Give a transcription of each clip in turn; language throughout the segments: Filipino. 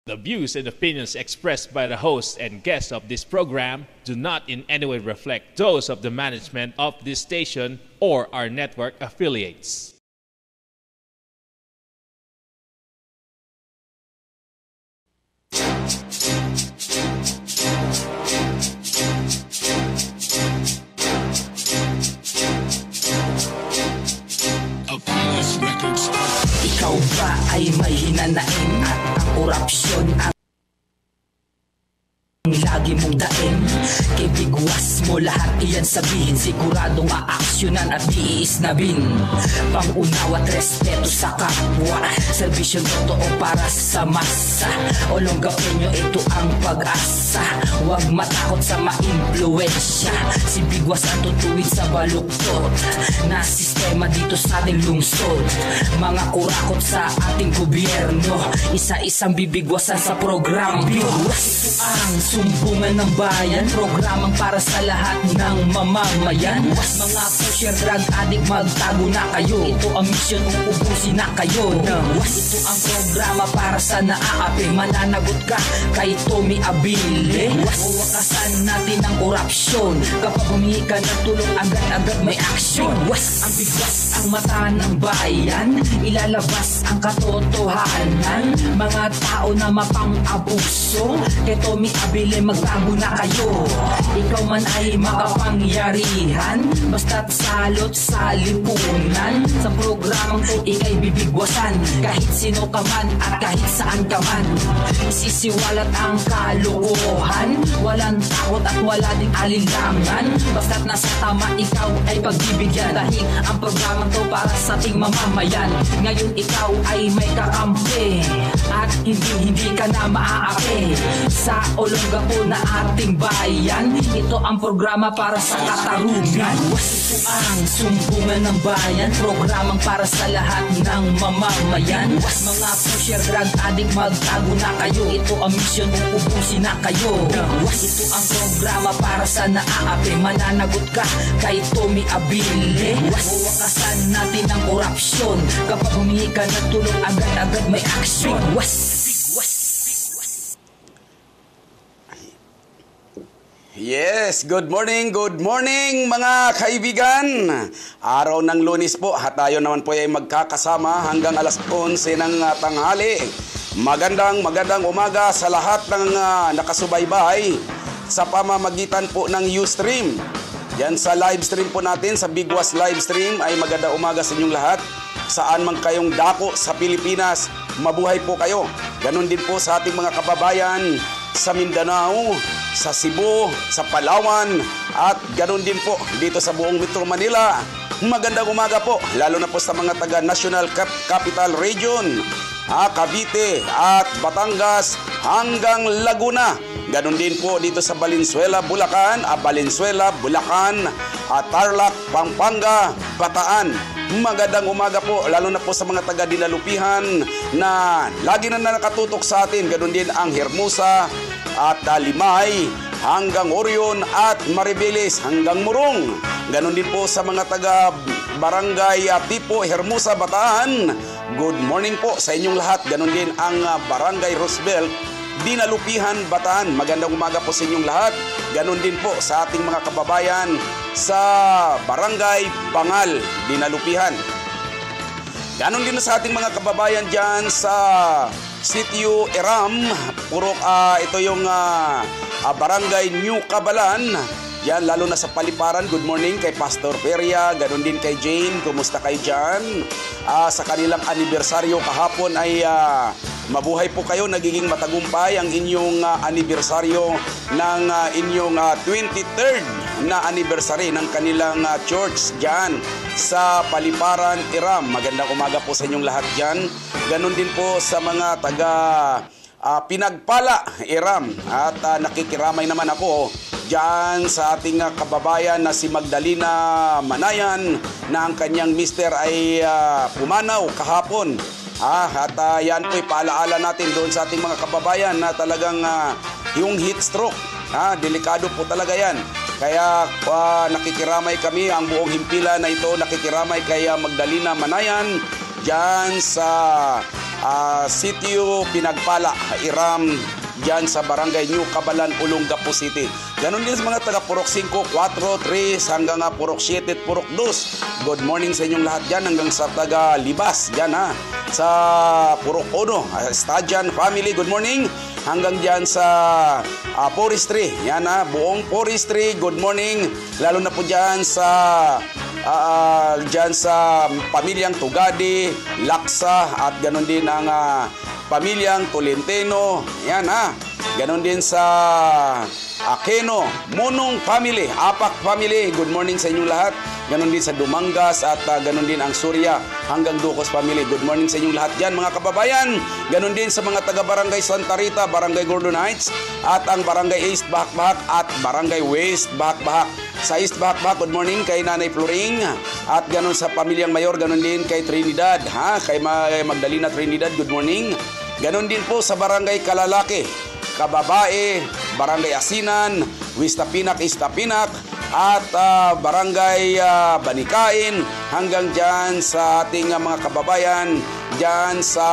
The views and opinions expressed by the host and guests of this program do not in any way reflect those of the management of this station or our network affiliates. Ikaw ba ay may hinanain at ang korupsyon ang lagi mong daing? Kibigwas mo lahat iyan sabihin, siguradong aaksyonan at iisnabin. Pangunawa at respeto sa kapwa, serbisyong totoo para sa masa. Olonggapin nyo, ito ang pag-asa. Huwag matakot sa maimpluwensya. Si Bigwas ang tutuwid sa baluktot na sistema dito sa ating lungsod. Mga kurakot sa ating gobyerno, isa-isang bibigwasan sa programa. Bigwas, ito ang sumbungan ng bayan, programang para sa lahat ng mamamayan. Mga pusher, drug addict, magtago na kayo. Ito ang misyon, uubusin na kayo. Ito ang programa para sa naaapi, mananagot ka kay Tommy Abile. Uwakasan natin ang korupsyon, kapag humingi ka ng tulong agad-agad may action. Ang Bigwas ang mata ng bayan, ilalabas ang katotohanan. Mga tao na mapang-abuso, kay Tommy Abile magtago na kayo. Ikaw man ay makapangyarihan, basta't salot sa lipunan. Sa programang to ika'y bibigwasan, kahit sino ka man at kahit saan ka man. Isisiwalat ang kalokohan, walang takot at wala ding alinlangan. Basta't nasa tama ikaw ay pagbibigyan, dahil ang programang to para sa ating mamamayan. Ngayon ikaw ay may kakampi at hindi ka na maaapi sa Olongapo na ating bayan. Ito ang programa para sa katarungan. Ito ang sumbungan ng bayan, programang para sa lahat ng mamamayan. Mga pusher, drug addict, magtago na kayo. Ito ang misyon, uubusin na kayo. Ito ang programa para sa naaapi, mananagot ka kay Tommy Abile. Uwakasan natin ang korupsyon, kapag humingi ka ng tulong agad-agad may action. Yes, good morning mga kaibigan. Araw ng Lunes po, at tayo naman po ay magkakasama hanggang alas 11 ng tanghali. Magandang umaga sa lahat ng nakasubaybay sa pamamagitan po ng Ustream. Yan sa live stream po natin, sa Bigwas live stream, ay magandang umaga sa inyong lahat. Saan man kayong dako sa Pilipinas, mabuhay po kayo. Ganon din po sa ating mga kababayan sa Mindanao, sa Cebu, sa Palawan, at ganoon din po dito sa buong Metro Manila. Magandang umaga po, lalo na po sa mga taga National Capital Region, Cavite at Batangas hanggang Laguna. Ganoon din po dito sa Valenzuela, Bulacan, Tarlac, Pampanga, Bataan. Magandang umaga po, lalo na po sa mga taga Dinalupihan na lagi na nakatutok sa atin. Ganoon din ang Hermosa at Limay hanggang Orion at Maribeles hanggang Murong. Ganon din po sa mga taga Barangay Tipo, Hermosa, Bataan. Good morning po sa inyong lahat. Ganon din ang Barangay Roosevelt, Dinalupihan, Bataan. Magandang umaga po sa inyong lahat. Ganon din po sa ating mga kababayan sa Barangay Bangal, Dinalupihan. Ganon din sa ating mga kababayan dyan sa Sitio Eram, ito yung Barangay New Cabalan. Yan, lalo na sa Paliparan. Good morning kay Pastor Peria, ganoon din kay Jane. Kumusta kayo dyan? Sa kanilang anibersaryo kahapon ay mabuhay po kayo. Nagiging matagumpay ang inyong anibersaryo ng inyong 23rd na anniversary ng kanilang church dyan sa Paliparan, Iram. Magandang umaga po sa inyong lahat dyan. Ganon din po sa mga taga Pinagpala, Iram. At nakikiramay naman ako dyan sa ating kababayan na si Magdalena Manayan, na ang kanyang mister ay pumanaw kahapon. At yan po'y paalaala natin doon sa ating mga kababayan na talagang yung heat stroke, delikado po talaga yan. Kaya nakikiramay kami, ang buong himpilan na ito nakikiramay kay Magdalena Manayan dyan sa Sitio Pinagpala, Iram, dyan sa Barangay New Cabalan, Olongapo City. Ganon din sa mga taga Purok 5, 4, 3 hanggang Purok 7 at Purok 2. Good morning sa inyong lahat dyan hanggang sa taga Libas dyan sa Purok 1. Stadian Family, good morning. Hanggang dyan sa Forestry. Yan buong Forestry, good morning. Lalo na po dyan sa pamilyang Tugadi, Laksa at ganon din ang pamilyang Tolentino. Yan ganon din sa Aquino, Monong Family, Apak Family, good morning sa inyong lahat. Ganon din sa Dumangas at ganon din ang Surya hanggang Ducos Family. Good morning sa inyong lahat dyan mga kababayan. Ganon din sa mga taga Barangay Santa Rita, Barangay Gordon Heights at ang Barangay East Bahak-Bahak at Barangay West Bahak-Bahak. Sa East Bahak-Bahak, good morning kay Nanay Floring at ganon sa pamilyang Mayor, ganon din kay Trinidad, kay Magdalena Trinidad, good morning. Ganon din po sa Barangay Kalalaki, Kababae, Barangay Asinan, West Tapinak, East Tapinak at Barangay Banikain hanggang dyan sa ating mga kababayan dyan sa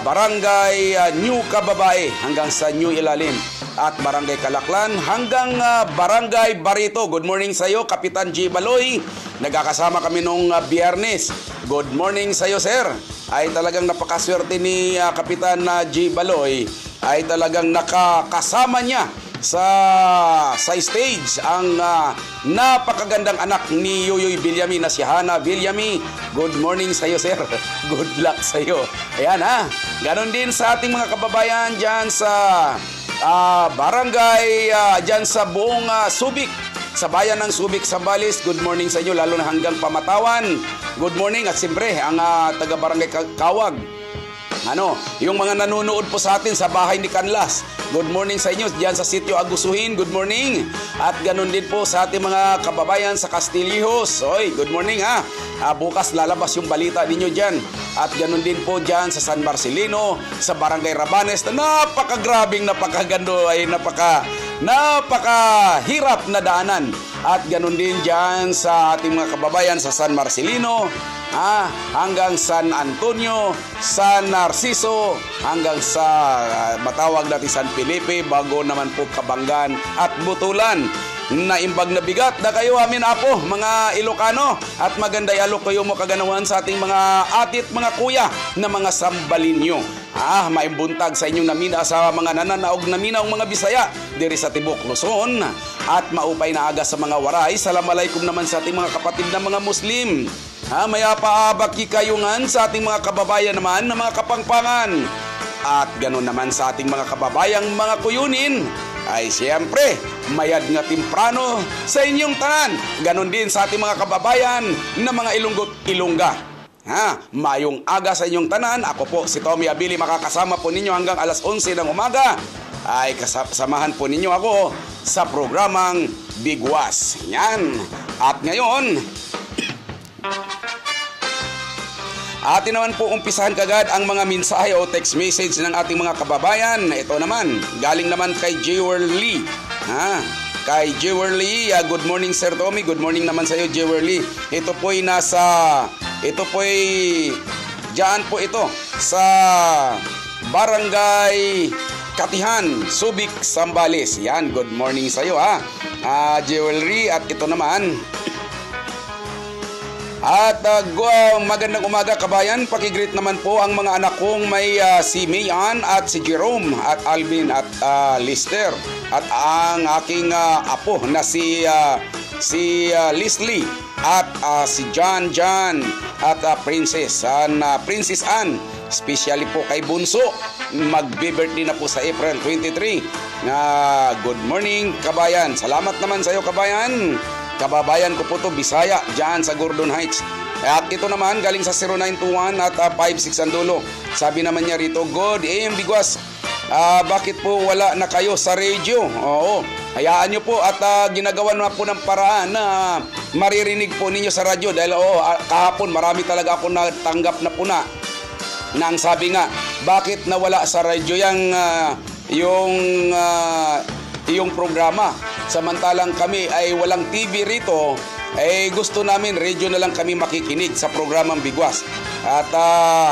Barangay New Kababae hanggang sa New Ilalim at Barangay Kalaklan hanggang Barangay Barito. Good morning sa iyo, Kapitan G. Baloy. Nagkakasama kami nung Biyernes. Good morning sa iyo, sir. Ay talagang napakaswerte ni Kapitan G. Baloy. Ay talagang nakakasama niya sa stage ang napakagandang anak ni Yoyoy Villami na si Hana Villami. Good morning sa iyo, sir. Good luck sa iyo. Ayan ganon din sa ating mga kababayan dyan sa barangay dyan sa buong Subic, sa bayan ng Subic, Zambales. Good morning sa inyo, lalo na hanggang Pamatawan. Good morning at siyempre ang taga Barangay Kawag. Yung mga nanonood po sa atin sa bahay ni Canlas. Good morning sa inyo diyan sa Sitio Agusuhin. Good morning. At ganun din po sa ating mga kababayan sa Castillejos. Oy, good morning bukas lalabas yung balita ninyo diyan. At ganun din po diyan sa San Marcelino, sa Barangay Rabanes na napakagrabing napakagando ay napakahirap na daanan. At ganun din diyan sa ating mga kababayan sa San Marcelino, hanggang San Antonio, San Narciso, hanggang sa matawag natin San Felipe, bago naman po Kabanggan at Butulan. Naimbag na bigat na kayo amin apo mga Ilocano at maganday alok kayo mo kaganawan sa ating mga atit mga kuya na mga sambalinyo. Maimbuntag sa inyong namina sa mga nananaog namina ang mga Bisaya diri sa Tibok Luzon at maupay na aga sa mga waray. Assalamualaikum naman sa ating mga kapatid na mga Muslim. Maya paabaki kayungan sa ating mga kababayan naman na mga Kapangpangan. At ganoon naman sa ating mga kababayang mga Kuyunin ay siyempre mayad nga timprano sa inyong tanan. Ganon din sa ating mga kababayan na mga Ilonggot-Ilongga. Mayong aga sa inyong tanan. Ako po si Tommy Abili, makakasama po ninyo hanggang alas 11 ng umaga. Ay kasamahan po ninyo ako sa programang Bigwas. Yan. At ngayon, atin naman po umpisahan kagad ang mga mensahe o text message ng ating mga kababayan. Ito naman, galing naman kay Jewel Lee. Kay Jewel Lee, good morning Sir Tommy. Good morning naman sa iyo, Jewel Lee. Ito po'y diyan po ito sa Barangay Katihan, Subic, Zambales. Yan, good morning sa iyo Jewel Lee. At ito naman, at magandang umaga kabayan. Pakigreet naman po ang mga anak kong may si Mayan at si Jerome at Alvin at Lister. At ang aking apo na si Leslie at si John at Princess Anne. Especially po kay Bunso. Magbe-birthday na po sa April 23. Good morning kabayan. Salamat naman sa iyo kabayan. Kababayan ko po to, Bisaya, dyan sa Gordon Heights. At ito naman, galing sa 0921 at 56 ang dulo. Sabi naman niya rito, Good AM Bigwas. Bakit po wala na kayo sa radio? Oo, hayaan nyo po at ginagawan na po ng paraan na maririnig po ninyo sa radyo. Dahil kahapon marami talaga ako natanggap na puna. Nang sabi nga, bakit nawala sa radyo yung programa? Samantalang kami ay walang TV rito gusto namin radio na lang kami makikinig sa programang Bigwas. At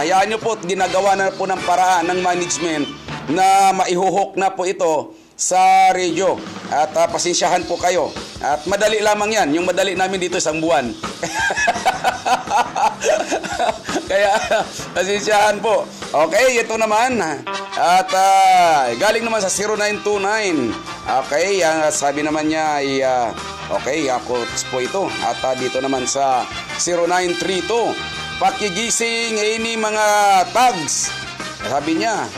hayaan nyo po, ginagawa na po ng paraan ng management na maihuhok na po ito sa radio. At pasensyahan po kayo. At madali lamang yan. Yung madali namin dito isang buwan. Kaya pasensyahan po. Okay, ito naman. At galing naman sa 0929. Okay, sabi naman niya ay okay, ako po ito. At dito naman sa 0932. Pakigising ini mga tags. Sabi niya,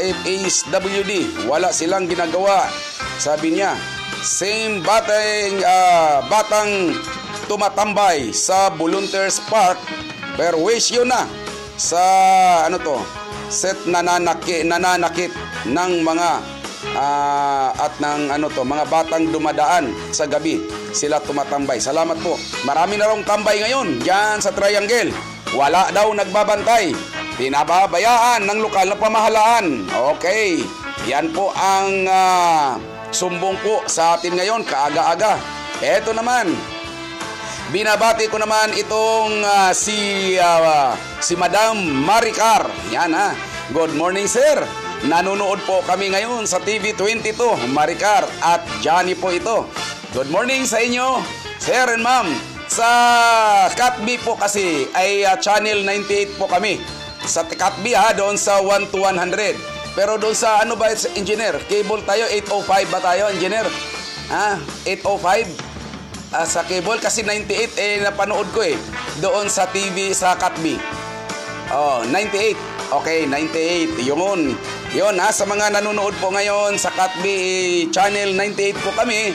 FHWD, wala silang ginagawa. Sabi niya, same batang tumatambay sa Volunteers Park, perwisyo na sa set nananakit ng mga at ng mga batang dumadaan sa gabi. Sila tumatambay. Salamat po. Marami na rong tambay ngayon diyan sa Triangle. Wala daw nagbabantay. Pinababayaan ng lokal na pamahalaan. Okay. Yan po ang sumbong po sa atin ngayon kaaga-aga. Eto naman. Binabati ko naman itong si Madam Maricar. Yan ha. Good morning, sir. Nanonood po kami ngayon sa TV22, Maricar at Johnny po ito. Good morning sa inyo, sir and ma'am. Sa Katbi po kasi ay channel 98 po kami. Sa Katbi doon sa 1 to 100. Pero doon sa engineer? Cable tayo, 805 ba tayo, engineer? 805? Sa cable kasi 98 napanood ko doon sa TV sa Katbi. 98. Okay, 98. Yun sa mga nanonood po ngayon sa Katbi channel 98 po kami.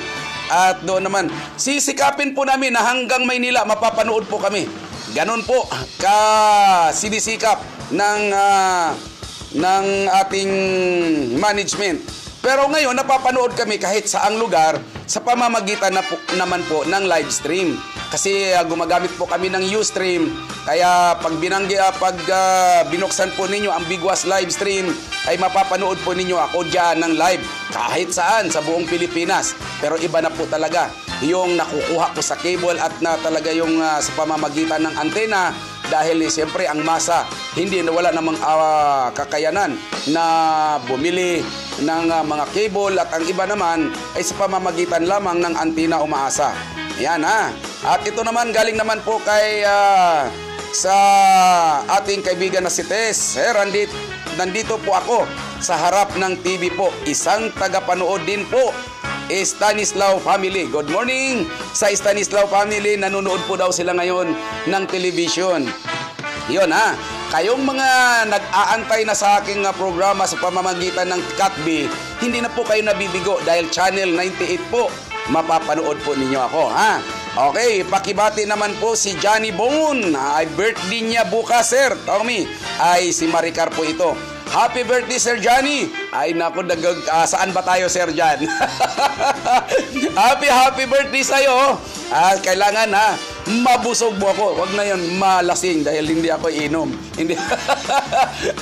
At doon naman, sisikapin po namin na hanggang Maynila mapapanood po kami. Ganon po sinisikap ng ating management. Pero ngayon napapanood kami kahit saang lugar sa pamamagitan naman po ng live stream. Kasi gumagamit po kami ng Ustream. Kaya pag binuksan po ninyo ang Bigwas live stream, ay mapapanood po ninyo ako dyan ng live. Kahit saan sa buong Pilipinas. Pero iba na po talaga yung nakukuha ko sa cable at na talaga yung sa pamamagitan ng antena. Dahil siyempre ang masa, wala namang kakayanan na bumili ng mga cable. At ang iba naman ay sa pamamagitan lamang ng antena umaasa. Yan At ito naman galing naman po kay sa ating kaibigan na si Tess. Sir, nandito po ako sa harap ng TV po. Isang tagapanood din po. Stanislaw family. Good morning sa Stanislaw family. Nanonood po daw sila ngayon ng television. Yun Kayong mga nag-aantay na sa aking programa sa pamamagitan ng Katbi, hindi na po kayo nabibigo dahil channel 98 po. Mapapanood po ninyo ako Okay, pakibati naman po si Johnny Bongon. Ay birthday niya bukas, sir. Tommy, ay si Maricar po ito. Happy birthday, Sir Johnny. Ay naku, saan ba tayo, Sir John? happy birthday sa'yo. Kailangan mabusog mo ako. Huwag na yun malasing dahil hindi ako inom. Hindi.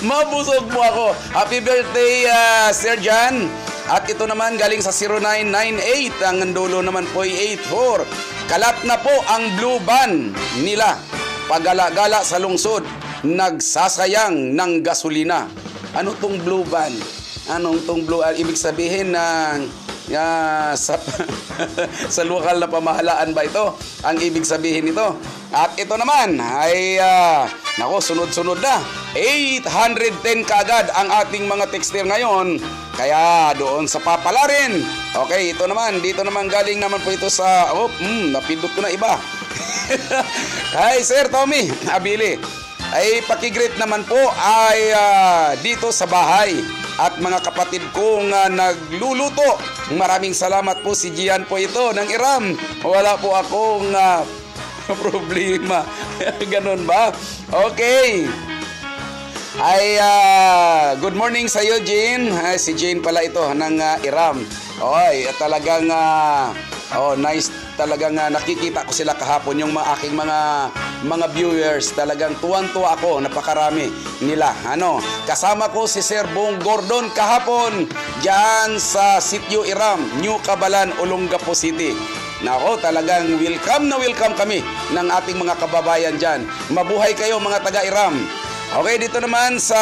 Mabusog mo ako. Happy birthday, Sir John. At ito naman galing sa 0998. Ang dulo naman po ay 84. Kalat na po ang blue van nila. Pagala-gala sa lungsod. Nagsasayang ng gasolina. Ano tong blue van? Anong tong blue? Ibig sabihin na sa lokal na pamahalaan ba ito? Ang ibig sabihin nito. At ito naman ay sunod-sunod na. 810 kaagad ang ating mga texter ngayon. Kaya doon sa papalarin. Okay, dito naman galing naman po ito sa napindot ko na iba. Hi, Sir Tommy Abili. Ay pakigreet naman po ay dito sa bahay at mga kapatid kong nagluluto. Maraming salamat po, si Gian po ito ng Iram. Wala po akong problema. Ganun ba? Okay. Ay good morning sa iyo, Jean. Si Jean pala ito ng Iram. Oy, talagang nice. Talagang nakikita ko sila kahapon, yung aking mga viewers. Talagang tuwan-tuwa ako, napakarami nila. Kasama ko si Sir Bong Gordon kahapon diyan sa Sitio Iram, New Cabalan, Olongapo City. Nako, talagang welcome na welcome kami ng ating mga kababayan dyan. Mabuhay kayo mga taga-Iram. Okay, dito naman sa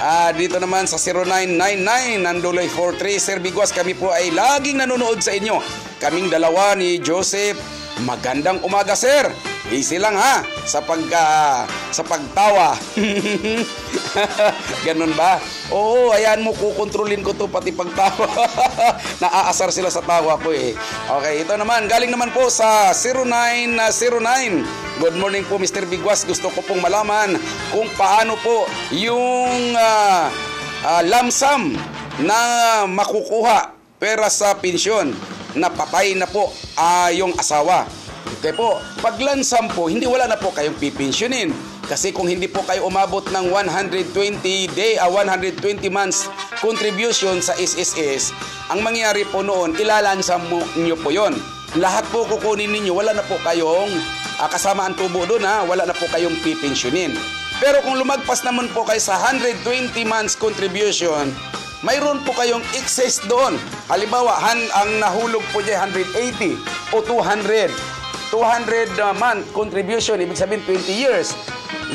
0999 Nanduloy 43 Sir Biguas, kami po ay laging nanonood sa inyo. Kaming dalawa ni Joseph. Magandang umaga, sir. Easy lang ha sa pagtawa. Ganun ba? Oo, ayan mo, kukontrolin ko to pati pagtawa. Naaasar sila sa tawa ko eh. Okay, ito naman, galing naman po sa 0909. Good morning po, Mr. Biguas. Gusto ko pong malaman kung paano po yung lump sum na makukuha pera sa pensyon na patay na po yung asawa. Okay po, pag lansam po, wala na po kayong pipensyonin. Kasi kung hindi po kayo umabot ng 120 months contribution sa SSS, ang mangyayari po noon, ilalansam nyo po yon. Lahat po kukunin ninyo, wala na po kayong kasama ang tubo doon ha, wala na po kayong pipensyonin. Pero kung lumagpas naman po kayo sa 120 months contribution, mayroon po kayong excess doon. Halimbawa, ang nahulog po niya 180 o 200 month contribution, ibig sabihin 20 years.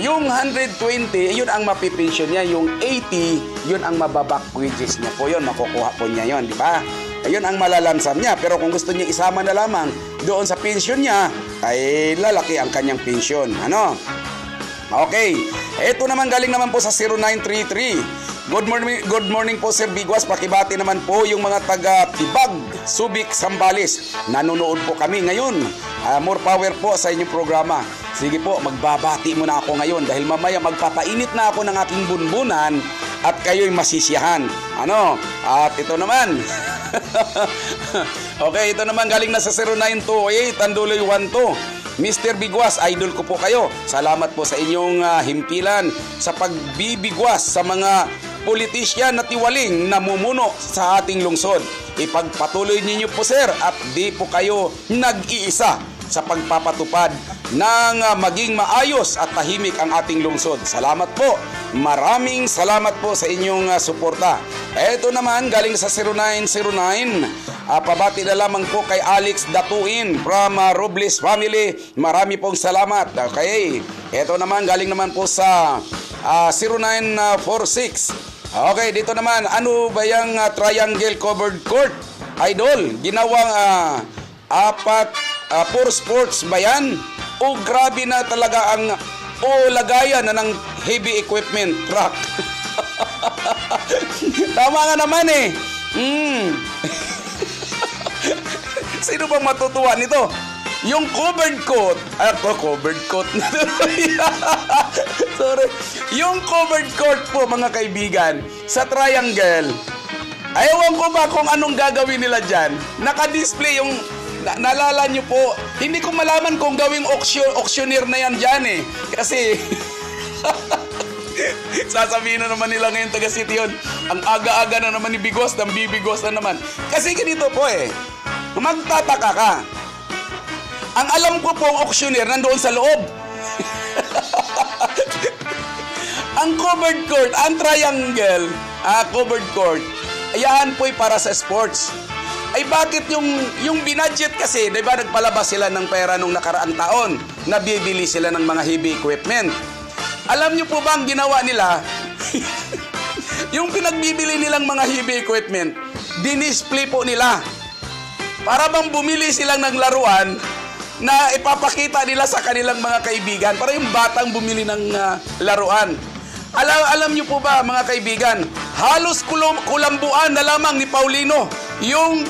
Yung 120, yun ang mapipensyon niya. Yung 80, yun ang mababak wages niya po yun. Makukuha po niya yun, di ba? Ayun ang malalansam niya. Pero kung gusto niya isama na lamang doon sa pensyon niya, ay lalaki ang kanyang pensyon. Ano? Okay. Ito naman, galing naman po sa 0933. Good morning po, Sir Biguas. Pakibati naman po yung mga taga-Tibag, Subic, Sambales. Nanonood po kami ngayon. More power po sa inyong programa. Sige po, magbabati muna ako ngayon dahil mamaya magpapainit na ako ng aking bunbunan at kayo'y masisiyahan. Ano? At ito naman. Okay, ito naman galing na sa 0928 Tanduloy 12. Mr. Biguas, idol ko po kayo. Salamat po sa inyong himpilan sa pagbibigwas sa mga politisyan na tiwaling namumuno sa ating lungsod. Ipagpatuloy ninyo po, sir, at di po kayo nag-iisa sa pagpapatupad ng maging maayos at tahimik ang ating lungsod. Salamat po. Maraming salamat po sa inyong suporta. Ito naman galing sa 0909. Pabati na lamang po kay Alex Datuin from Robles family. Marami pong salamat. Okay. Ito naman galing naman po sa 0946. Okay, dito naman, ano ba yung triangle covered court? Idol, ginawang for sports ba yan? O grabe na talaga ang lagayan na ng heavy equipment truck. Tama nga naman eh. Sino bang matutuwa nito? Yung covered coat, covered coat. Sorry. Yung covered coat po, mga kaibigan, sa triangle, ayawan ko ba kung anong gagawin nila dyan? Naka-display yung, naalala nyo po, hindi ko malaman kung gawing auctioneer na yan dyan eh. Kasi, sasabihin na naman nila ngayon taga City yun, ang aga-aga na naman ni Bigos, ng bibigos na naman. Kasi ganito po eh, magtataka ka. Ang alam ko po, ang auctioneer nandoon sa loob. Ang covered court, ang triangle, covered court, ayan po'y para sa sports. Ay bakit yung binudget kasi, di ba nagpalabas sila ng pera nung nakaraang taon, nabibili sila ng mga heavy equipment. Alam niyo po ba ang ginawa nila? Yung pinagbibili nilang mga heavy equipment, dinisplay po nila. Para bang bumili silang ng laruan na ipapakita nila sa kanilang mga kaibigan. Para yung batang bumili ng laruan. Alam niyo po ba, mga kaibigan, halos kulambuan na lamang ni Paulino yung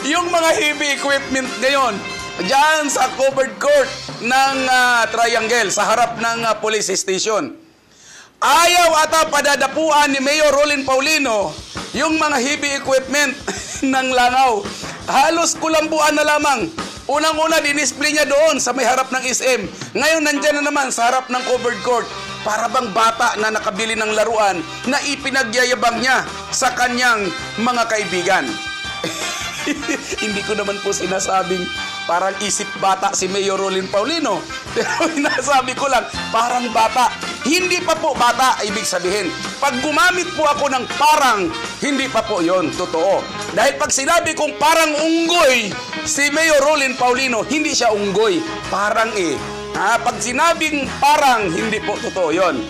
yung mga heavy equipment ngayon diyan sa covered court ng triangle sa harap ng police station. Ayaw ata padadapuan ni Mayor Rolin Paulino yung mga heavy equipment ng langaw. Halos kulambuan na lamang. Unang-una, dinisplay niya doon sa may harap ng SM. Ngayon, nandyan na naman sa harap ng covered court. Para bang bata na nakabili ng laruan na ipinagyayabang niya sa kanyang mga kaibigan. Hindi ko naman po sinasabing Parang isip bata si Mayor Rolin Paulino. Pero sinasabi ko lang, parang bata. Hindi pa po bata, ibig sabihin. Pag gumamit po ako ng parang, hindi pa po yon totoo. Dahil pag sinabi kong parang unggoy, si Mayor Rolin Paulino, hindi siya unggoy. Parang pag sinabing parang, hindi po totoo yon.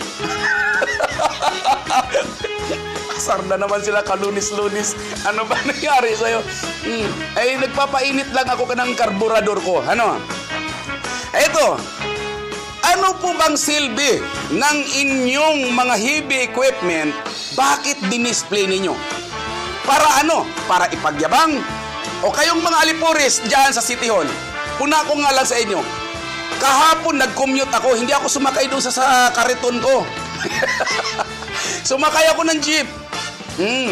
Asar na naman sila kalunis-lunis. Ano ba nangyari sa'yo? Ay, nagpapainit lang ako ng karburador ko. Ano? Eto, ano po bang silbi ng inyong mga heavy equipment? Bakit dinisplay ninyo? Para ano? Para ipagyabang? O kayong mga alipuris dyan sa City Hall? Puna ko nga lang sa inyo. Kahapon nag-commute ako, hindi ako sumakay doon sa kariton ko. Sumakay ako ng jeep.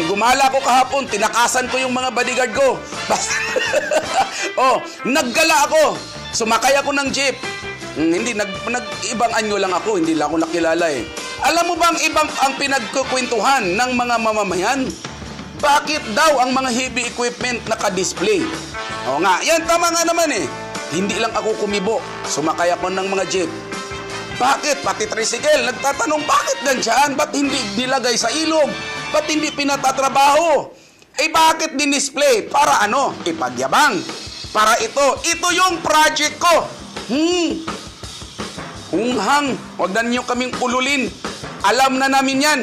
Gumala ko kahapon, tinakasan ko yung mga bodyguard ko. Naggala ako. Sumakay ako ng jeep. Hindi, ibang anyo lang ako, hindi lang ako nakilala eh. Alam mo bang ibang ang pinagkukwentuhan ng mga mamamayan? Bakit daw ang mga heavy equipment naka-display? O nga, yan tama nga naman eh. Hindi lang ako kumibo, sumakay ako ng mga jeep. Bakit? Pati tricycle, nagtatanong bakit ganyan? Ba't hindi nilagay sa ilog? Ba't hindi pinatatrabaho? Bakit dinisplay? Para ano? Ipagyabang. Para ito. Ito yung project ko. Hunghang. Huwag na niyo kaming ululin. Alam na namin yan.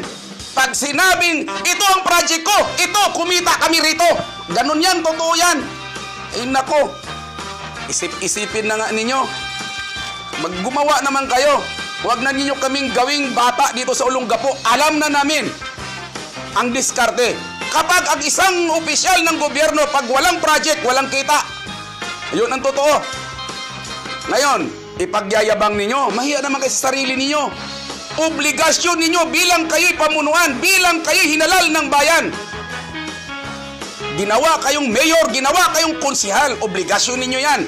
Pag sinabing, ito ang project ko. Ito, kumita kami rito. Ganun yan, totoo yan. Nako. Isip-isipin na nga ninyo. Maggumawa naman kayo. Huwag na ninyo kaming gawing bata dito sa Olongapo. Alam na namin ang diskarte. Kapag ang isang opisyal ng gobyerno, pag walang project, walang kita. Yun ang totoo. Ngayon, ipagyayabang ninyo. Mahiya naman kayo sa sarili ninyo. Obligasyon ninyo bilang kayo'y pamunuan, bilang kayo'y hinalal ng bayan. Ginawa kayong mayor, ginawa kayong konsihal. Obligasyon ninyo yan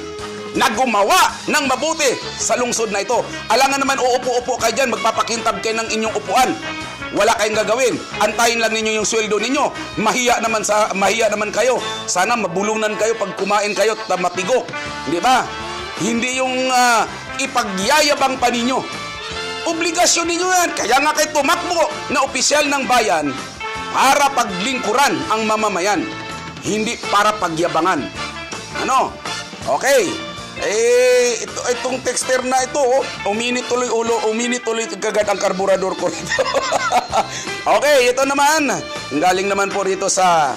na gumawa ng mabuti sa lungsod na ito. Alangan naman uupo-upo kayo dyan, magpapakintab kayo ng inyong upuan. Wala kayong gagawin. Antayin lang ninyo yung sweldo ninyo. Mahiya naman kayo. Sana mabulunan kayo pag kumain kayo at matigok. Di ba? Hindi yung ipagyayabang pa ninyo. Obligasyon ninyo yan. Kaya nga kayo tumakbo na opisyal ng bayan para paglingkuran ang mamamayan. Hindi para pagyabangan. Ano? Okay. Itong texter na ito, uminit tuloy ulo, uminit tuloy kagad ang karburador ko rito. Okay, ito naman. Galing naman po rito sa,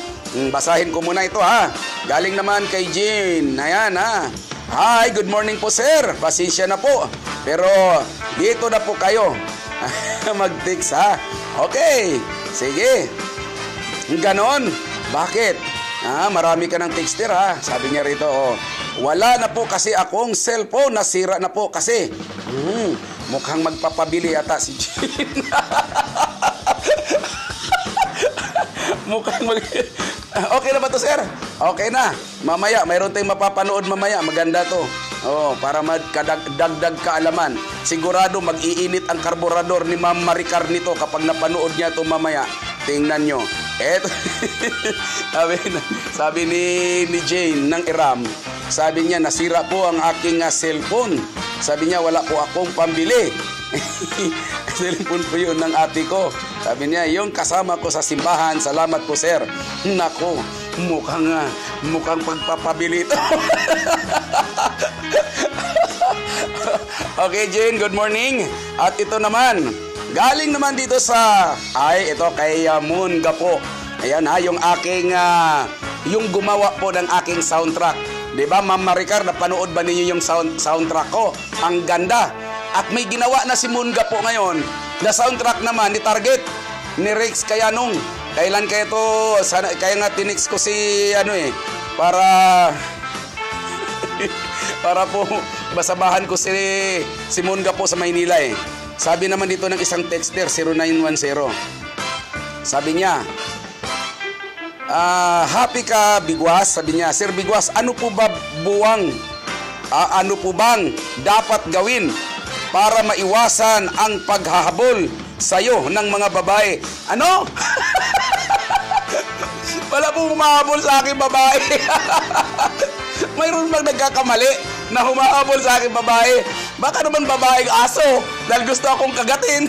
basahin ko muna ito ha. Galing naman kay Jean. Ayan ha. Hi, good morning po sir. Pasensya na po. Pero dito na po kayo. Mag-text ha. Okay, sige. Ganon. Bakit? Marami ka ng texter ha. Sabi niya rito, wala na po kasi akong cellphone, nasira na po kasi. Mukhang magpapabili ata si Jean. Okay na ba to sir? Okay na. Mamaya, mayroon tayong mapapanood mamaya. Maganda to. Para magdagdag kaalaman. Sigurado mag-iinit ang karburador ni Ma'am Maricar nito kapag napanood niya to mamaya. Tingnan nyo. Eto. sabi ni Jane ng Iram, sabi niya, nasira po ang aking cellphone. Sabi niya, wala po akong pambili. Cellphone po yun ng ate ko. Sabi niya, yung kasama ko sa simbahan. Salamat po sir. Nako, mukhang pagpapabili ito. Okay Jane, good morning. At ito naman, galing naman dito sa, ito kay Moon Gapo. Ayan ha, yung aking, yung gumawa po ng aking soundtrack. Diba Ma'am Maricar, napanood ba ninyo yung soundtrack ko? Ang ganda. At may ginawa na si Moon Gapo ngayon na soundtrack naman ni Target, ni Rex Kayanong. Kailan kaya to, kaya nga tinix ko si, para po basabahan ko si Moon Gapo sa Maynila eh. Sabi naman dito ng isang texter, 0910. Sabi niya, happy ka Bigwas? Sabi niya, Sir Bigwas, ano po bang dapat gawin para maiwasan ang paghahabol sa'yo ng mga babae? Ano? Wala po humahabol sa akin babae. Mayroon bang nagkakamali na humahabol sa akin babae? Baka naman babaeng aso dahil gusto akong kagatin.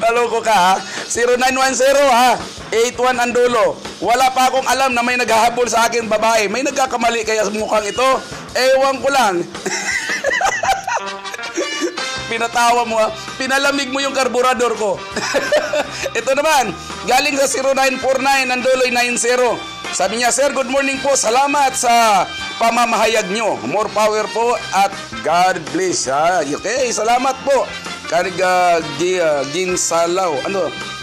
Kaloko ka ha? 0910 ha? 81 ang dulo. Wala pa akong alam na may naghahabol sa akin babae. May nagkakamali kaya sa mukhang ito? Ewan ko lang. Pinatawa mo ha? Pinalamig mo yung karburador ko. Ito naman, galing sa 0949 ang dulo'y 90. Sabi niya, Sir, good morning po. Salamat sa pamamahayag nyo. More power po at God bless. Okay, salamat po. Ginsalaw,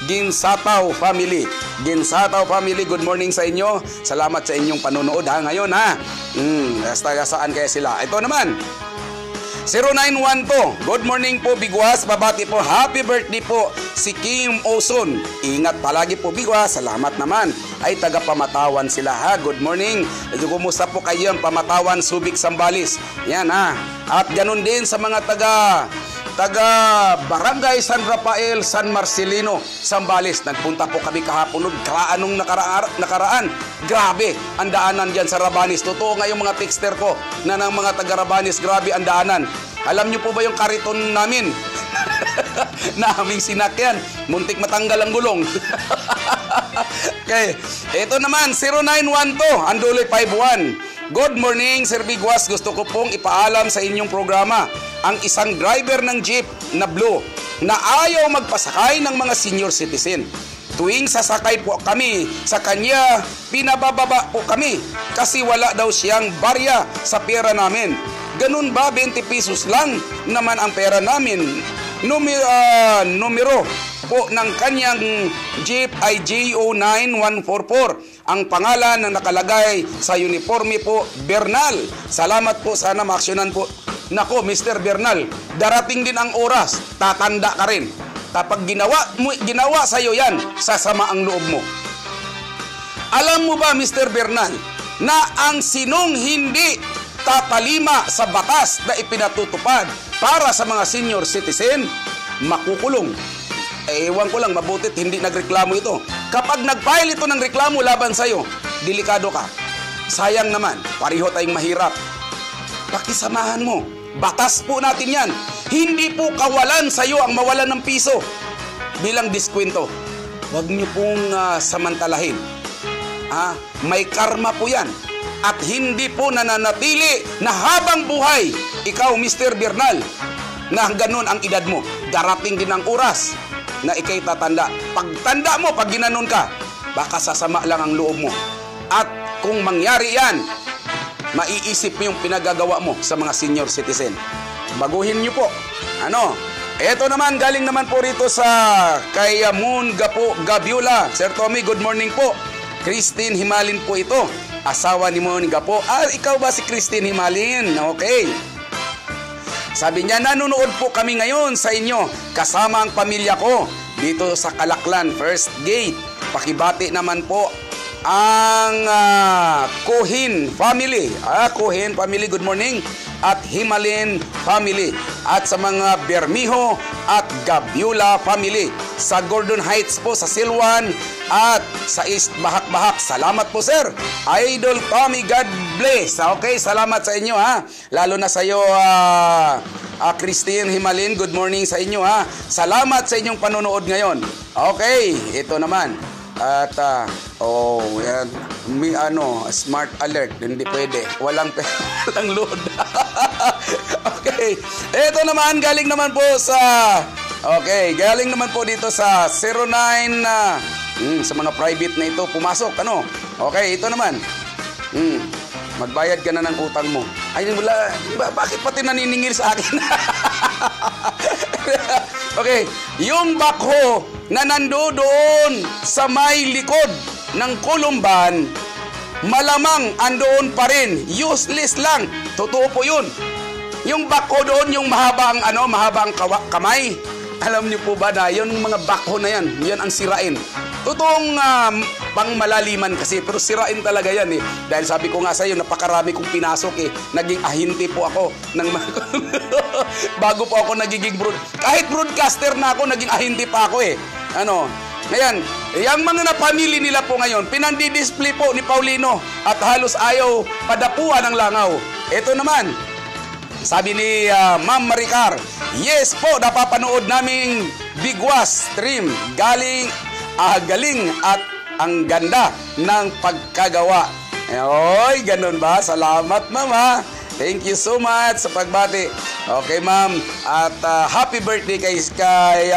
Ginsataw family. Ginsataw family, good morning sa inyo. Salamat sa inyong panonood ha ngayon ha. Saan kaya sila? Ito naman, 0912, good morning po Bigwas, babati po, happy birthday po si Kim Oson. Ingat palagi po Bigwas, salamat naman. Ay taga Pamatawan sila ha, good morning. Kumusta po kayo ang Pamatawan, Subic, Sambales? Yan ha. At ganun din sa mga taga Barangay San Rafael, San Marcelino, Sambales. Nagpunta po kami kahapon anong nakaraan. Grabe, ang daanan dyan sa Rabanis. Totoo nga yung mga texter ko na ng mga taga Rabanis, grabe ang daanan. Alam nyo po ba yung kariton namin? Na aming sinakyan. Muntik matanggal ang gulong. Okay, ito naman, 0912, ang duloy 51. Good morning, Sir Bigwas. Gusto ko pong ipaalam sa inyong programa ang isang driver ng jeep na blue na ayaw magpasakay ng mga senior citizen. Tuwing sasakay po kami sa kanya, pinabababa po kami kasi wala daw siyang barya sa pera namin. Ganun ba? 20 pesos lang naman ang pera namin. Numero po ng kanyang jeep ay JO9144. Ang pangalan na nakalagay sa uniforme po, Bernal. Salamat po, sana maaksyonan po. Nako, Mr. Bernal, darating din ang oras, tatanda ka rin. Kapag ginawa sa'yo yan, sasama ang loob mo. Alam mo ba, Mr. Bernal, na ang sinong hindi tatalima sa batas na ipinatutupad para sa mga senior citizen, makukulong. Ewan ko lang, mabutit hindi nagreklamo ito. Kapag nag-file ito ng reklamo laban sa'yo, delikado ka. Sayang naman, pareho tayong mahirap. Pakisamahan mo. Batas po natin yan. Hindi po kawalan sa'yo ang mawalan ng piso bilang diskwento. Huwag niyo pong samantalahin. May karma po yan. At hindi po nananatili na habang buhay, ikaw, Mr. Bernal, na ganun ang edad mo. Darating din ang oras na ikay tatanda. Pagtanda mo, pag ginanon ka, baka sasama lang ang loob mo. At kung mangyari yan, maiisip mo yung pinagagawa mo sa mga senior citizen. Baguhin nyo po. Ito naman, galing naman po rito sa kay Moon Gabiola. Sir Tommy, good morning po. Christine Himalin po ito. Asawa ni Moon Gapo. Ikaw ba si Christine Himalin? Okay. Sabi niya, nanonood po kami ngayon sa inyo kasama ang pamilya ko dito sa Kalaklan, First Gate. Pakibati naman po ang Kuhin family. Kuhin family, good morning. At Himalin family. At sa mga Bermijo at Gabiola family. Sa Gordon Heights po, sa Silwan at sa East Bahak-Bahak. Salamat po, sir. Idol Tommy, God bless. Okay, salamat sa inyo ha. Lalo na sa iyo, Christine Himalin, good morning sa inyo ha. Salamat sa inyong panonood ngayon. Okay, ito naman. At yan, smart alert, hindi pwede. Walang load. Okay. Ito naman, galing naman po sa galing naman po dito sa 09 sa mga private na ito, pumasok, Okay, ito naman. Magbayad ka na ng utang mo. Ay, wala, bakit pati naniningil sa akin? Okay, yung bakho na nandoon sa may likod ng Kulumban, malamang andoon pa rin. Useless lang. Totoo po yun. Yung bakho doon, yung mahabang kamay. Alam niyo po ba na yung mga bakho na yan, yan ang sirain. Totoong pangmalaliman kasi, pero sirain talaga yan eh. Dahil sabi ko nga sa iyo, napakarami kong pinasok eh. Naging ahinti po ako ng bago po ako nagiging kahit broadcaster na ako, naging ahinti pa ako eh. Ngayon, yung mga napamili nila po ngayon, pinandi-display po ni Paulino at halos ayaw padapuan ng langaw. Ito naman, sabi ni Ma'am Maricar, yes po, napapanood naming Bigwas stream. Galing at ang ganda ng pagkagawa. Oy, ganun ba? Salamat, Mama. Thank you so much sa pagbati. Okay, Ma'am. At happy birthday kay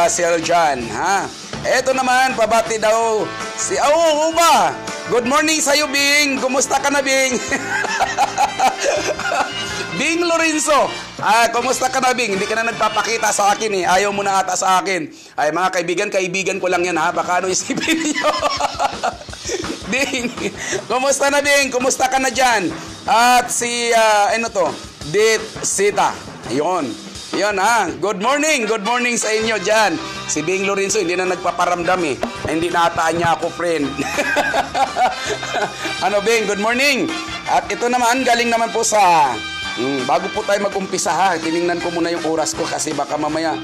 Sir John, ha? Eto naman, pabati daw si Uba. Good morning sa'yo, Bing. Kumusta ka na, Bing? Bing Lorenzo. Kumusta ka na, Bing? Hindi ka na nagpapakita sa akin eh. Ayaw mo na ata sa akin. Ay, mga kaibigan ko lang yan, ha? Baka ano isipin niyo. Bing, kumusta na, Bing? Kumusta ka na dyan? At si, Sita. Yun, ha? Good morning sa inyo dyan. Si Bing Lorenzo, hindi na nagpaparamdam eh. Hindi nataan niya ako, friend. Ano, Bing? Good morning. At ito naman, galing naman po sa... bago po tayo mag-umpisa, ha, tiningnan ko muna yung oras ko kasi baka mamaya,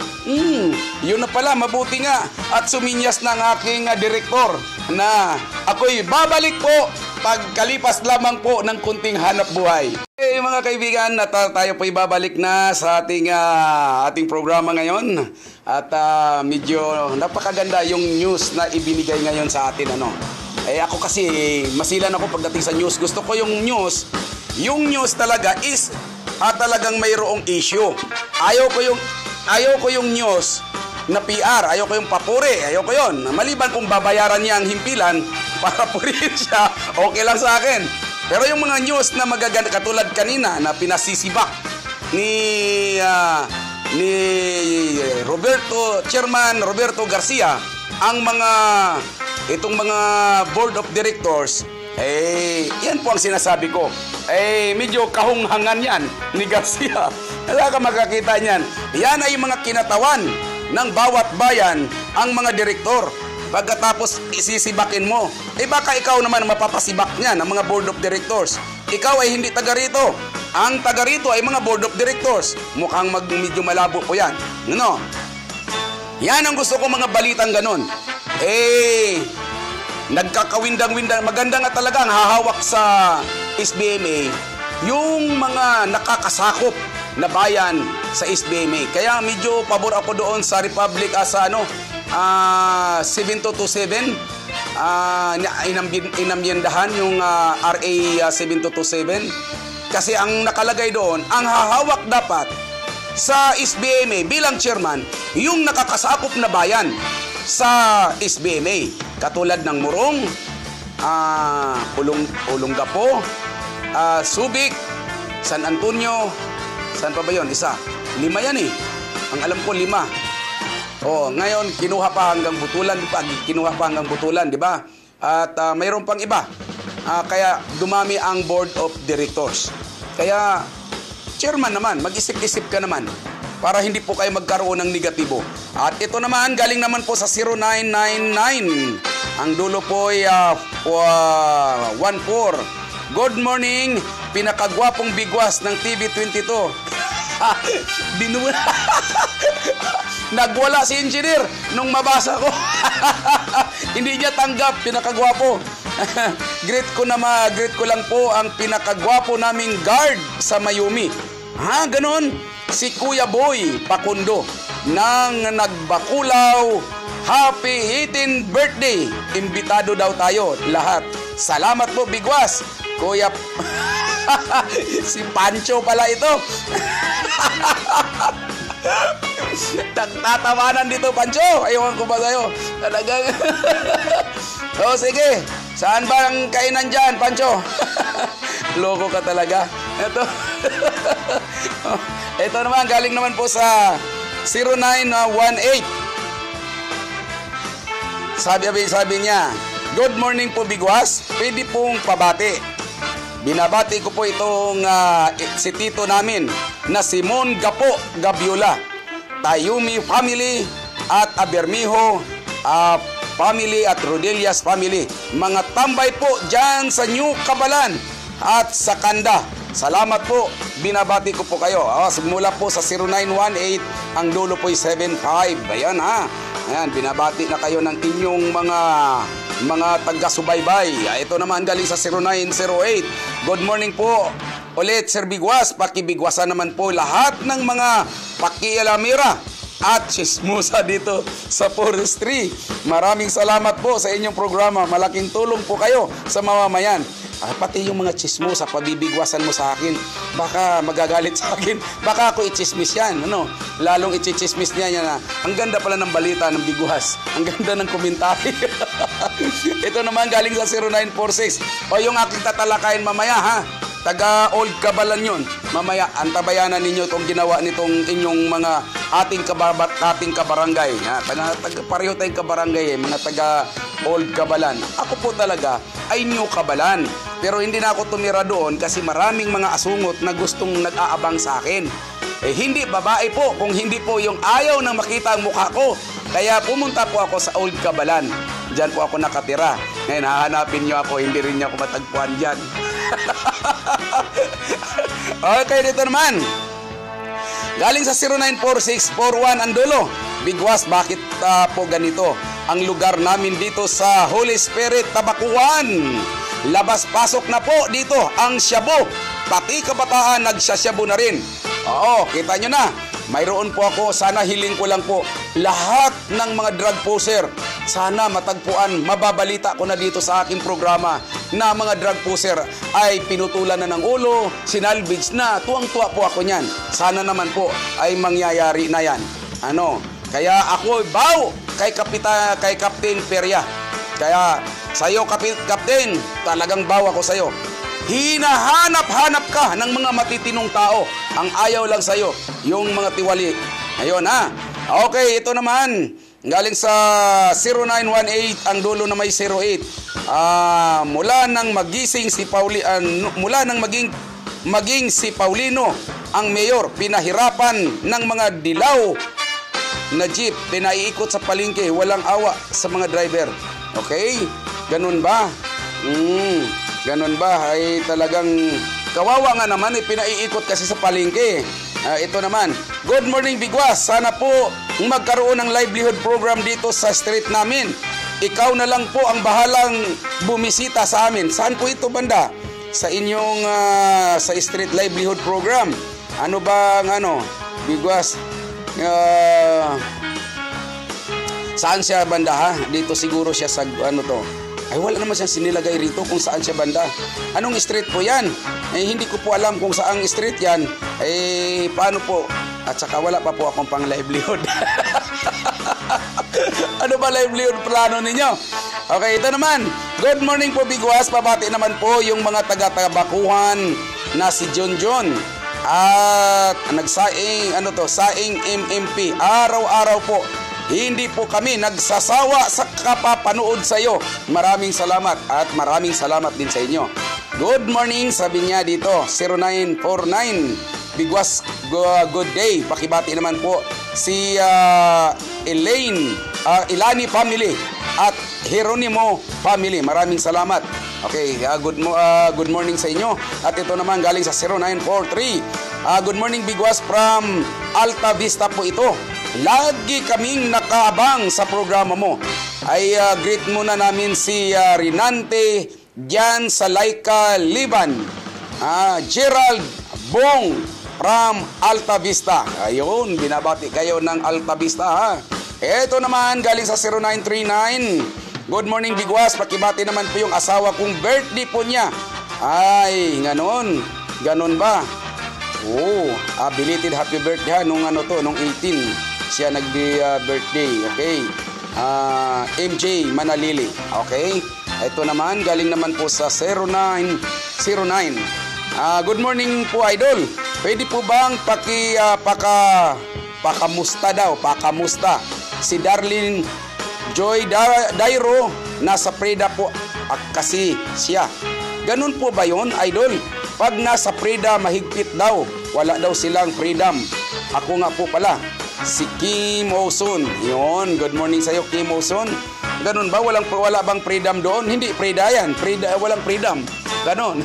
yun na pala, mabuti nga. At suminyas ng aking direktor na ako'y babalik po pagkalipas lamang po ng kunting hanap buhay. Okay, mga kaibigan, tayo po'y babalik na sa ating programa ngayon. At medyo napakaganda yung news na ibinigay ngayon sa atin. Ako kasi masilan ako pagdating sa news. Gusto ko yung news talaga is talagang mayroong issue. Ayaw ko yung news na PR, ayaw ko yung papuri, ayaw ko yun. Maliban kung babayaran niya ang himpilan para purihin siya, okay lang sa akin. Pero yung mga news na magaganda, katulad kanina na pinasisibak ni Chairman Roberto Garcia ang itong mga board of directors, yan po ang sinasabi ko. Medyo kahunghangan yan ni Garcia. Wala ka makakita niyan. Yan ay mga kinatawan ng bawat bayan ang mga direktor. Pagkatapos isisibakin mo, baka ikaw naman mapapasibak niyan, ang mga board of directors. Ikaw ay hindi taga rito. Ang taga rito ay mga board of directors. Mukhang medyo malabo po yan. Yan ang gusto ko, mga balitang ganon. Nagkakawindang-windang. Maganda nga talaga ang hahawak sa SBMA yung mga nakakasakop na bayan sa SBMA. Kaya medyo pabor ako doon sa Republic 7227. Inamyendahan yung RA 7227. Kasi ang nakalagay doon, ang hahawak dapat sa SBMA bilang chairman, yung nakakasakop na bayan sa SBMA. Katulad ng Morong, Olongapo, Subic, San Antonio, saan pa ba yun? Isa. 5 yan eh. Ang alam ko 5. Ngayon, kinuha pa hanggang Butulan, di ba? At mayroon pang iba. Kaya dumami ang board of directors. Kaya, chairman naman, mag-isip-isip ka naman para hindi po kayo magkaroon ng negatibo. At ito naman, galing naman po sa 0999. Ang dulo po ay 14. Good morning, pinakagwapong bigwas ng TV22. Nagwala si engineer nung mabasa ko. Hindi niya tanggap, pinakagwapo. Greet ko lang po ang pinakagwapo naming guard sa Mayumi. Ganon? Si Kuya Boy Pakundo nang nagbakulaw. Happy 18th birthday! Imbitado daw tayo lahat. Salamat po, Bigwas. Kuya... si Pancho pala ito. Nagtatawanan dito, Pancho. Ayawan ko ba sa'yo? Talagang... sige. Saan ba ang kainan dyan, Pancho? Loko ka talaga. Ito naman, galing naman po sa 0918. Sabi niya, good morning po, Bigwas. Pwede pong pabati. Binabati ko po itong si tito namin na Simon Gapo Gabiola, Tayumi family at Abermijo family at Rodelias family. Mga tambay po dyan sa New Cabalan at sa Kanda. Salamat po. Binabati ko po kayo. Simula po sa 0918, ang dulo po ay 75. Ayan ha. Ayan, binabati na kayo ng inyong mga taga-subaybay. Ito naman galing sa 0908. Good morning po. Ulit, Sir Bigwas, pakibigwasan naman po lahat ng mga pakialamira at chismosa dito sa forestry. Maraming salamat po sa inyong programa. Malaking tulong po kayo sa mamamayan. Pati yung mga chismosa, pabibigwasan mo sa akin. Baka magagalit sa akin. Baka ako i-chismis yan. Lalong i-chismis niya na ang ganda pala ng balita ng Bigwas. Ang ganda ng komentary. Ito naman galing sa 0946. O yung aking tatalakayin mamaya ha. Taga Old Cabalan yun. Mamaya, antabayanan ninyo itong ginawa nitong inyong mga ating kabarangay. Pareho tayong kabarangay mga taga Old Cabalan. Ako po talaga ay New Cabalan. Pero hindi na ako tumira doon kasi maraming mga asungot na gustong nag-aabang sa akin. Hindi babae po kung hindi po yung ayaw na makita ang mukha ko. Kaya pumunta po ako sa Old Cabalan. Diyan po ako nakatira. Ngayon, hahanapin nyo ako. Hindi rin niyo ako matagpuan dyan. Okay, dito naman. Galing sa 094641 ang dulo. Bigwas, bakit po ganito? Ang lugar namin dito sa Holy Spirit, Tabakuan. Labas-pasok na po dito ang Shabu. Pati kabataan nagsasyabu na rin. Oo, kita nyo na. Mayroon po ako, sana hiling ko lang po, lahat ng mga drug poser, sana matagpuan, mababalita ko na dito sa aking programa na mga drug poser ay pinutulan na ng ulo, sinalvage na, tuwang-tuwa po ako niyan. Sana naman po ay mangyayari na yan. Kaya ako bow kay Captain Peria. Kaya sa'yo, Captain, talagang bow ako sa'yo. Hinahanap-hanap ka ng mga matitinong tao. Ang ayaw lang sa'yo, yung mga tiwali. Ayun ha. Okay, ito naman. Galing sa 0918, ang dulo na may 08. Mula nang maging si Paulino, ang mayor, pinahirapan ng mga dilaw na jeep, pinaiikot sa palengke, walang awa sa mga driver. Okay? Ganun ba? Ganun ba? Ay talagang kawawa nga naman, pinaiikot kasi sa palengke. Ito naman, good morning Bigwas. Sana po magkaroon ng livelihood program dito sa street namin. Ikaw na lang po ang bahalang bumisita sa amin. Saan po ito banda? Sa inyong sa street livelihood program. Ano bang Bigwas? Saan siya banda ha? Dito siguro siya sa Ay wala naman siyang sinilagay rito kung saan siya banda. Anong street po yan? Hindi ko po alam kung saang street yan. Paano po? At saka wala pa po akong pang livelihood. Ano ba livelihood plano ninyo? Okay, ito naman. Good morning po Bigwas. Pabati naman po yung mga taga-Tabakuan na si John. At nagsaing saing MMP. Araw-araw po. Hindi po kami nagsasawa sa kapapanood sa iyo. Maraming salamat at maraming salamat din sa inyo. Good morning, sabi niya dito, 0949. Bigwas, good day. Pakibati naman po si Ilani family at Jeronimo family. Maraming salamat. Okay, good morning sa inyo. At ito naman galing sa 0943. Good morning Bigwas from Alta Vista po ito. Lagi kaming nakaabang sa programa mo. Ay greet muna namin si Rinante diyan sa Laika, Liban. Gerald Bong from Alta Vista. Ayun, binabati kayo ng Alta Vista ha. Ito naman galing sa 0939. Good morning Bigwas, pakibati naman po yung asawa kong birthday po niya. Ay, ganon ba? Belated happy birthday ha, nung 18. Siya nag-birthday, okay? MJ Manalili, okay? Ito naman, galing naman po sa 0909. Good morning po, Idol. Pwede po bang pakamusta si Darlene Joy Dairo nasa Preda po kasi siya. Ganun po ba yun, Idol? Pag nasa Preda, mahigpit daw. Wala daw silang freedom. Ako nga po pala. Si Kim Oson. Yun, good morning sa iyo Kim Oson. Ganun ba? Wala bang freedom doon? Hindi, Preda yan. Walang freedom. Ganun.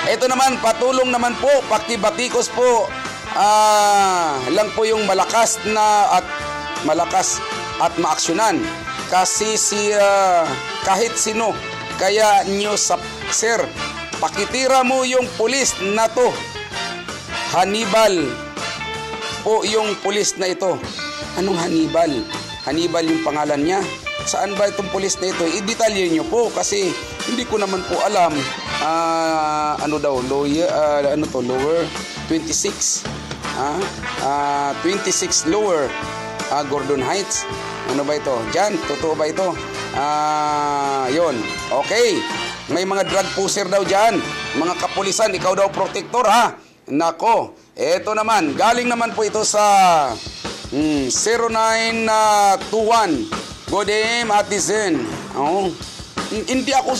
Ito naman, patulong naman po. Pakibatikos po. Lang po yung malakas na at malakas at maaksyonan. Kasi kahit sino, kaya nyo sir, pakitira mo yung pulis na to. Hannibal po yung pulis na ito. Anong Hannibal? Hannibal yung pangalan niya. Saan ba itong pulis na ito? I-detalye nyo po kasi hindi ko naman po alam. Lower 26. 26 Lower Gordon Heights. Ano ba ito? Diyan, totoo ba ito? Yon. Okay. May mga drug pusher daw dyan. Mga kapulisan, ikaw daw protector ha. Nako. Ito naman, galing naman po ito sa 0921. Good day, Atizen. Hindi ako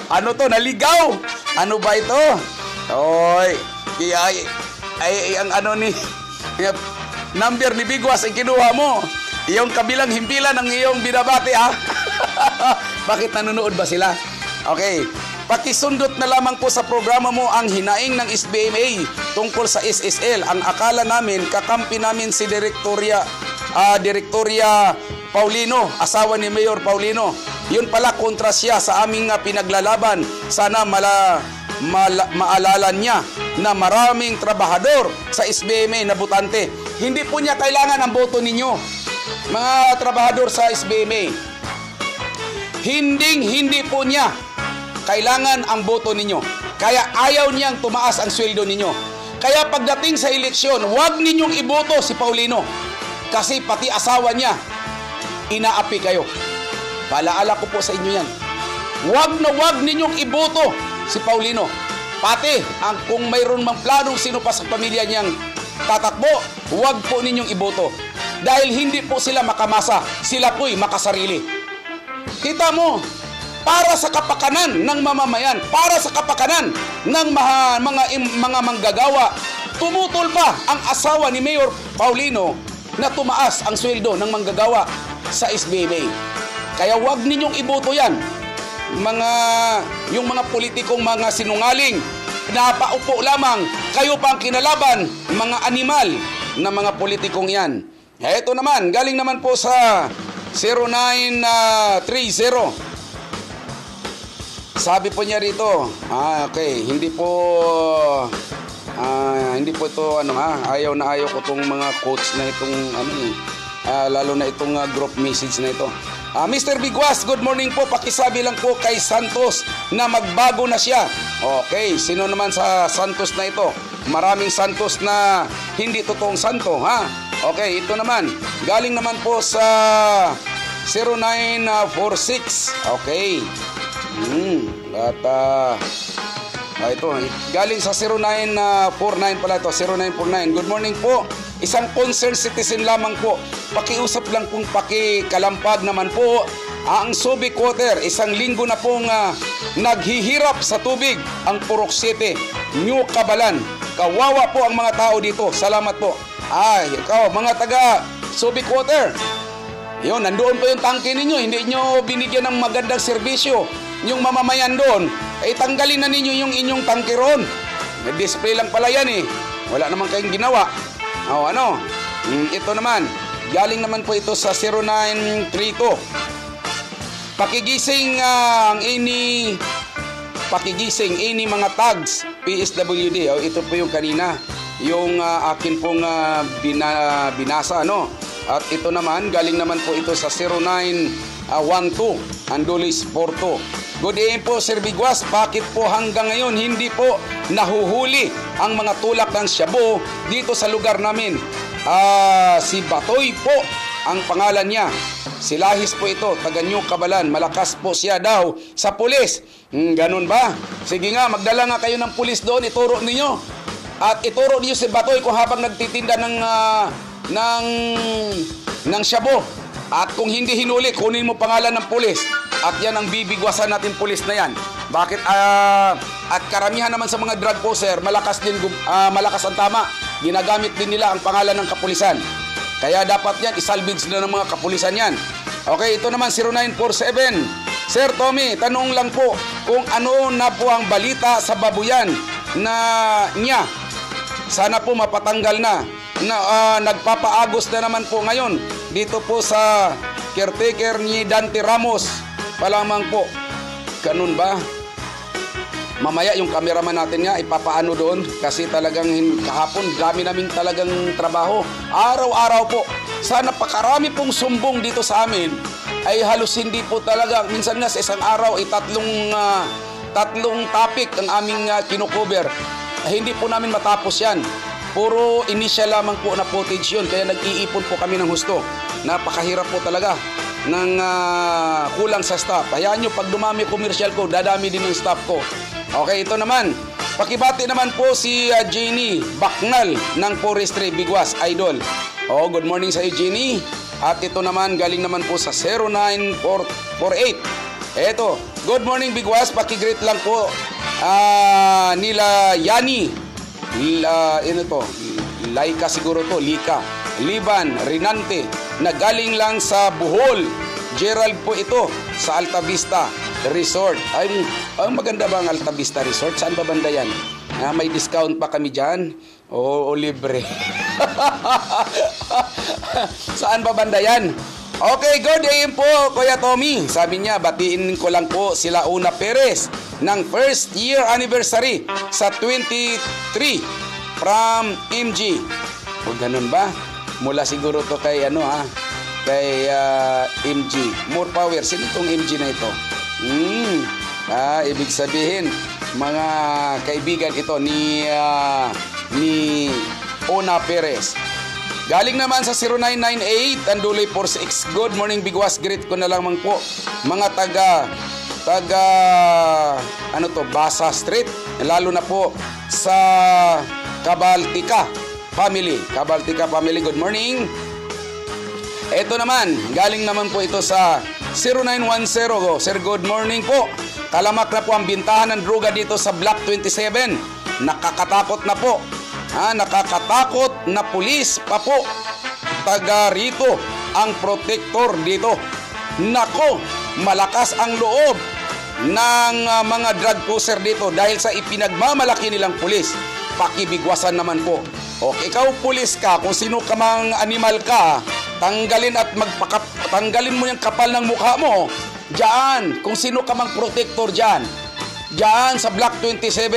ano to, naligaw? Ano ba ito? Oy, ay ang ano ni number ni Bigwas ang kinuha mo. Iyong kabilang himpilan ng iyong binabati ha. Bakit nanonood ba sila? Okay. Pakisundot na lamang po sa programa mo ang hinaing ng SBMA tungkol sa SSL. Ang akala namin, kakampi namin si Direktorya Paulino, asawa ni Mayor Paulino. Yun pala kontra siya sa aming pinaglalaban. Sana maalala niya na maraming trabahador sa SBMA na butante. Hindi po niya kailangan ang boto ninyo, mga trabahador sa SBMA. Hindi po niya kailangan ang boto ninyo. Kaya ayaw niyang tumaas ang sweldo ninyo. Kaya pagdating sa eleksyon, huwag ninyong iboto si Paulino. Kasi pati asawa niya, inaapi kayo. Paalaala ko po sa inyo yan. Huwag ninyong iboto si Paulino. Pati kung mayroon mang planong sino pa sa pamilya niyang tatakbo, huwag po ninyong iboto. Dahil hindi po sila makamasa, sila po'y makasarili. Kita mo, para sa kapakanan ng mamamayan, para sa kapakanan ng mga manggagawa, tumutol pa ang asawa ni Mayor Paulino na tumaas ang sweldo ng manggagawa sa SBMA. Kaya huwag ninyong iboto yan. Yung mga politikong mga sinungaling, napaupo lamang, kayo pa ang kinalaban, mga animal na mga politikong yan. Ito naman, galing naman po sa 0930. Sabi po niya rito, okay, hindi po ito ayaw ko tong mga quotes na itong lalo na itong group message na ito. Mr. Bigwas, good morning po. Pakisabi lang po kay Santos na magbago na siya. Okay, sino naman sa Santos na ito? Maraming Santos na hindi totoong santo, ha? Okay, ito naman. Galing naman po sa 0946. Okay. Ito, galing sa 0949 pala ito, 0949. Good morning po. Isang concerned citizen lamang po. Pakiusap lang pong pakikalampag naman po. Ang Subic Water, isang linggo na pong naghihirap sa tubig ang Purok City, New Cabalan. Kawawa po ang mga tao dito. Salamat po. Ikaw, mga taga Subic Water. Yun, nandoon pa yung tangke ninyo. Hindi nyo binigyan ng magandang serbisyo yung mamamayan doon. Tanggalin na ninyo yung inyong tangke ron. Display lang pala yan eh. Wala naman kayong ginawa. Ito naman. Galing naman po ito sa 0932. Pakigising ini mga tags PSWD. Ito po yung kanina. Yung akin pong binasa, At ito naman, galing naman po ito sa 0912, Andulis Porto. Good day po, Sir Bigwas. Bakit po hanggang ngayon hindi po nahuhuli ang mga tulak ng shabu dito sa lugar namin? Si Batoy po ang pangalan niya. Si Lahis po ito, taga New Cabalan. Malakas po siya daw sa pulis. Ganun ba? Sige nga, magdala nga kayo ng pulis doon, ituro ninyo. At ituro niyo si Batoy kung habang nagtitinda ng shabu. At kung hindi hinuli, kunin mo pangalan ng pulis. At yan ang bibigwasan natin pulis na yan. Bakit? At karamihan naman sa mga drug poser, malakas ang tama. Ginagamit din nila ang pangalan ng kapulisan. Kaya dapat yan, isalvage na ng mga kapulisan yan. Okay, ito naman 0947. Sir Tommy, tanong lang po kung ano na po ang balita sa babuyan na niya. Sana po mapatanggal na. nagpapaagos na naman po ngayon dito po sa caretaker ni Dante Ramos pa lamang po. Ganun ba? Mamaya yung cameraman natin nga ipapaano doon kasi talagang kahapon dami namin talagang trabaho. Araw-araw po. Sa napakarami pong sumbong dito sa amin ay halos hindi po talaga. Minsan nga sa isang araw ay tatlong topic ang aming kinukover. Hindi po namin matapos yan. Puro initial lamang po na footage yun. Kaya nag-iipon po kami ng husto. Napakahirap po talaga ng kulang sa staff. Hayaan nyo, pag dumami commercial ko, dadami din ng staff ko. Okay, ito naman. Pakibati naman po si Jenny Baknal ng Forestry Bigwas, Idol. Good morning sa iyo, Jenny. At ito naman, galing naman po sa 09448. Eto, good morning Bigwas, pakigreet lang po nila Yani. Laika siguro to, Lika. Liban, Rinante, na galing lang sa Bohol. Gerald po ito sa Alta Vista Resort. Ay, maganda ba ang Alta Vista Resort? Saan ba banda yan? May discount pa kami dyan? O libre. Saan ba banda yan? Okay, good day po, Kuya Tommy. Sabi niya, batiin ko lang po sila Una Perez ng first year anniversary sa 23 from MG. O ganun ba? Mula siguro to kay kay MG. More power. Sino itong MG na ito? Ibig sabihin, mga kaibigan ito ni Ona Perez. Galing naman sa 0998 Anduloy 46. Good morning Bigwas, greet ko na lamang po mga taga Basa Street, lalo na po sa Cabaltica family. Good morning. Ito naman, galing naman po ito sa 0910. Sir, good morning po. Talamak na po ang bintahan ng droga dito sa Block 27. Nakakatakot na po. Nakakatakot na pulis pa po. Taga rito ang protector dito. Nako, malakas ang loob ng mga drug pusher dito dahil sa ipinagmamalaki nilang pulis. Pakibigwasan naman po. Okay, ikaw pulis ka, kung sino ka mang animal ka, tanggalin mo yung kapal ng mukha mo. Diyan, kung sino ka mang protector diyan. Diyan sa Block 27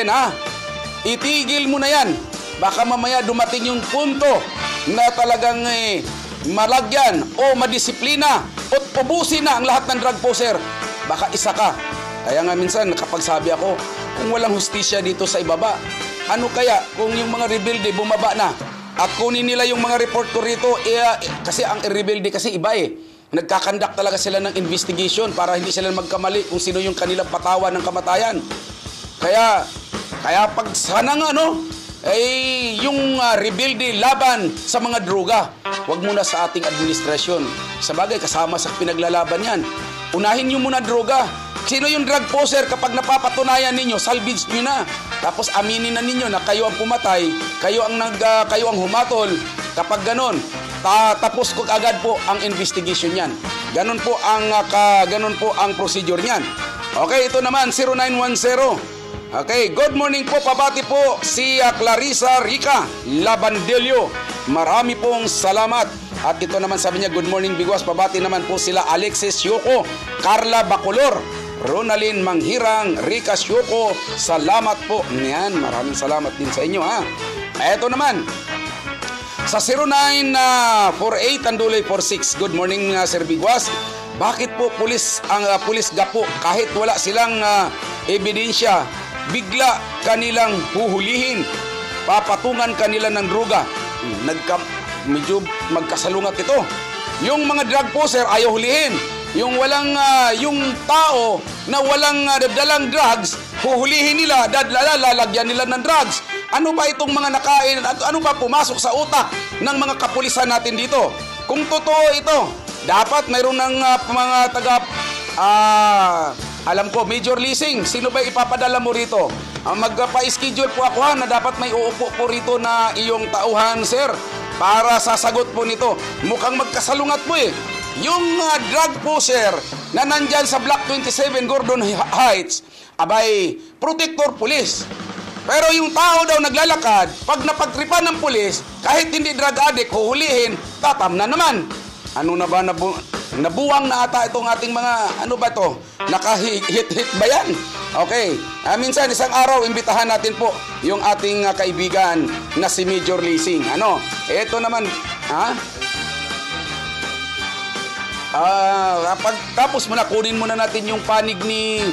Itigil mo na yan. Baka mamaya dumating yung punto na talagang malagyan o madisiplina o ubusin na ang lahat ng drug pusher. Baka isa ka. Kaya nga minsan kapag sabi ako, kung walang hustisya dito sa ibaba, ano kaya kung yung mga rebelde bumaba na at kunin nila yung mga report ko rito, kasi ang rebelde kasi iba nagkakandak talaga sila ng investigation para hindi sila magkamali kung sino yung kanilang patawan ng kamatayan. Kaya pag sana nga yung rebelde laban sa mga droga, wag muna sa ating administrasyon. Sa bagay, kasama sa pinaglalaban yan. Unahin nyo muna droga. Sino yung drug pusher? Kapag napapatunayan ninyo, salvage nyo na. Tapos aminin na ninyo na kayo ang pumatay, kayo ang humatol. Kapag ganon, tapos ko agad po ang investigation niyan. Ganon po ang procedure niyan. Okay, ito naman 0910. Okay, good morning po, pabati po si Clarissa Rica Labandelio. Marami pong salamat. At ito naman sabi niya, good morning Bigwas, pabati naman po sila Alexis Yoko, Carla Bacolor, Ronalyn Manghirang, Rica Yoko. Salamat po. Yan, maraming salamat din sa inyo Ito naman sa 0948 Anduloy 46. Good morning Sir Bigwas. Bakit po pulis gapo kahit wala silang ebidensya, bigla kanilang huhulihin, papatungan kanila ng droga? Medyo magkasalungat ito. Yung mga drug pusher ayaw hulihin. Yung yung tao na walang dalang drugs, huhulihin nila, lalagyan nila ng drugs. Ano ba itong mga nakain? Ano ba pumasok sa utak ng mga kapulisan natin dito? Kung totoo ito, dapat mayroon ng mga alam ko, major leasing. Sino ba ipapadala mo rito? Magpa-schedule po ako na dapat may uupo po rito na iyong tauhan, sir, para sasagot po nito. Mukhang magkasalungat po Yung drug pusher na nandyan sa Block 27 Gordon Heights, abay, protector police. Pero yung tao daw naglalakad, pag napagtripan ng pulis, kahit hindi drug addict, huhulihin, tatam na naman. Ano na ba, nabuwang na ata itong ating mga, ano ba to? Nakahit-hit ba yan? Okay. Minsan, isang araw, imbitahan natin po yung ating kaibigan na si Major Leasing. Ano? Ito naman, tapos muna, kunin muna natin yung panig ni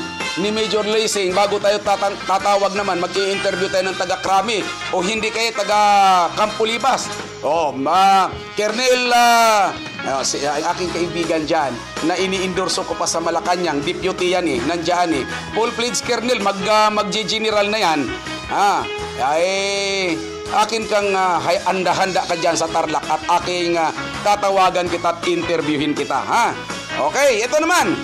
Major Leasing bago tayo tatawag naman, mag-i-interview tayo ng taga-Krami o hindi kayo taga-Campo Libas. Kernel, ang aking kaibigan dyan na ini-endorso ko pa sa Malacanang, deputy yan nandyan full-fledged Kernel, mag-general na yan. Akin kang handa-handa ka dyan sa Tarlac at aking tatawagan kita at interviewin kita. Okay, ito naman.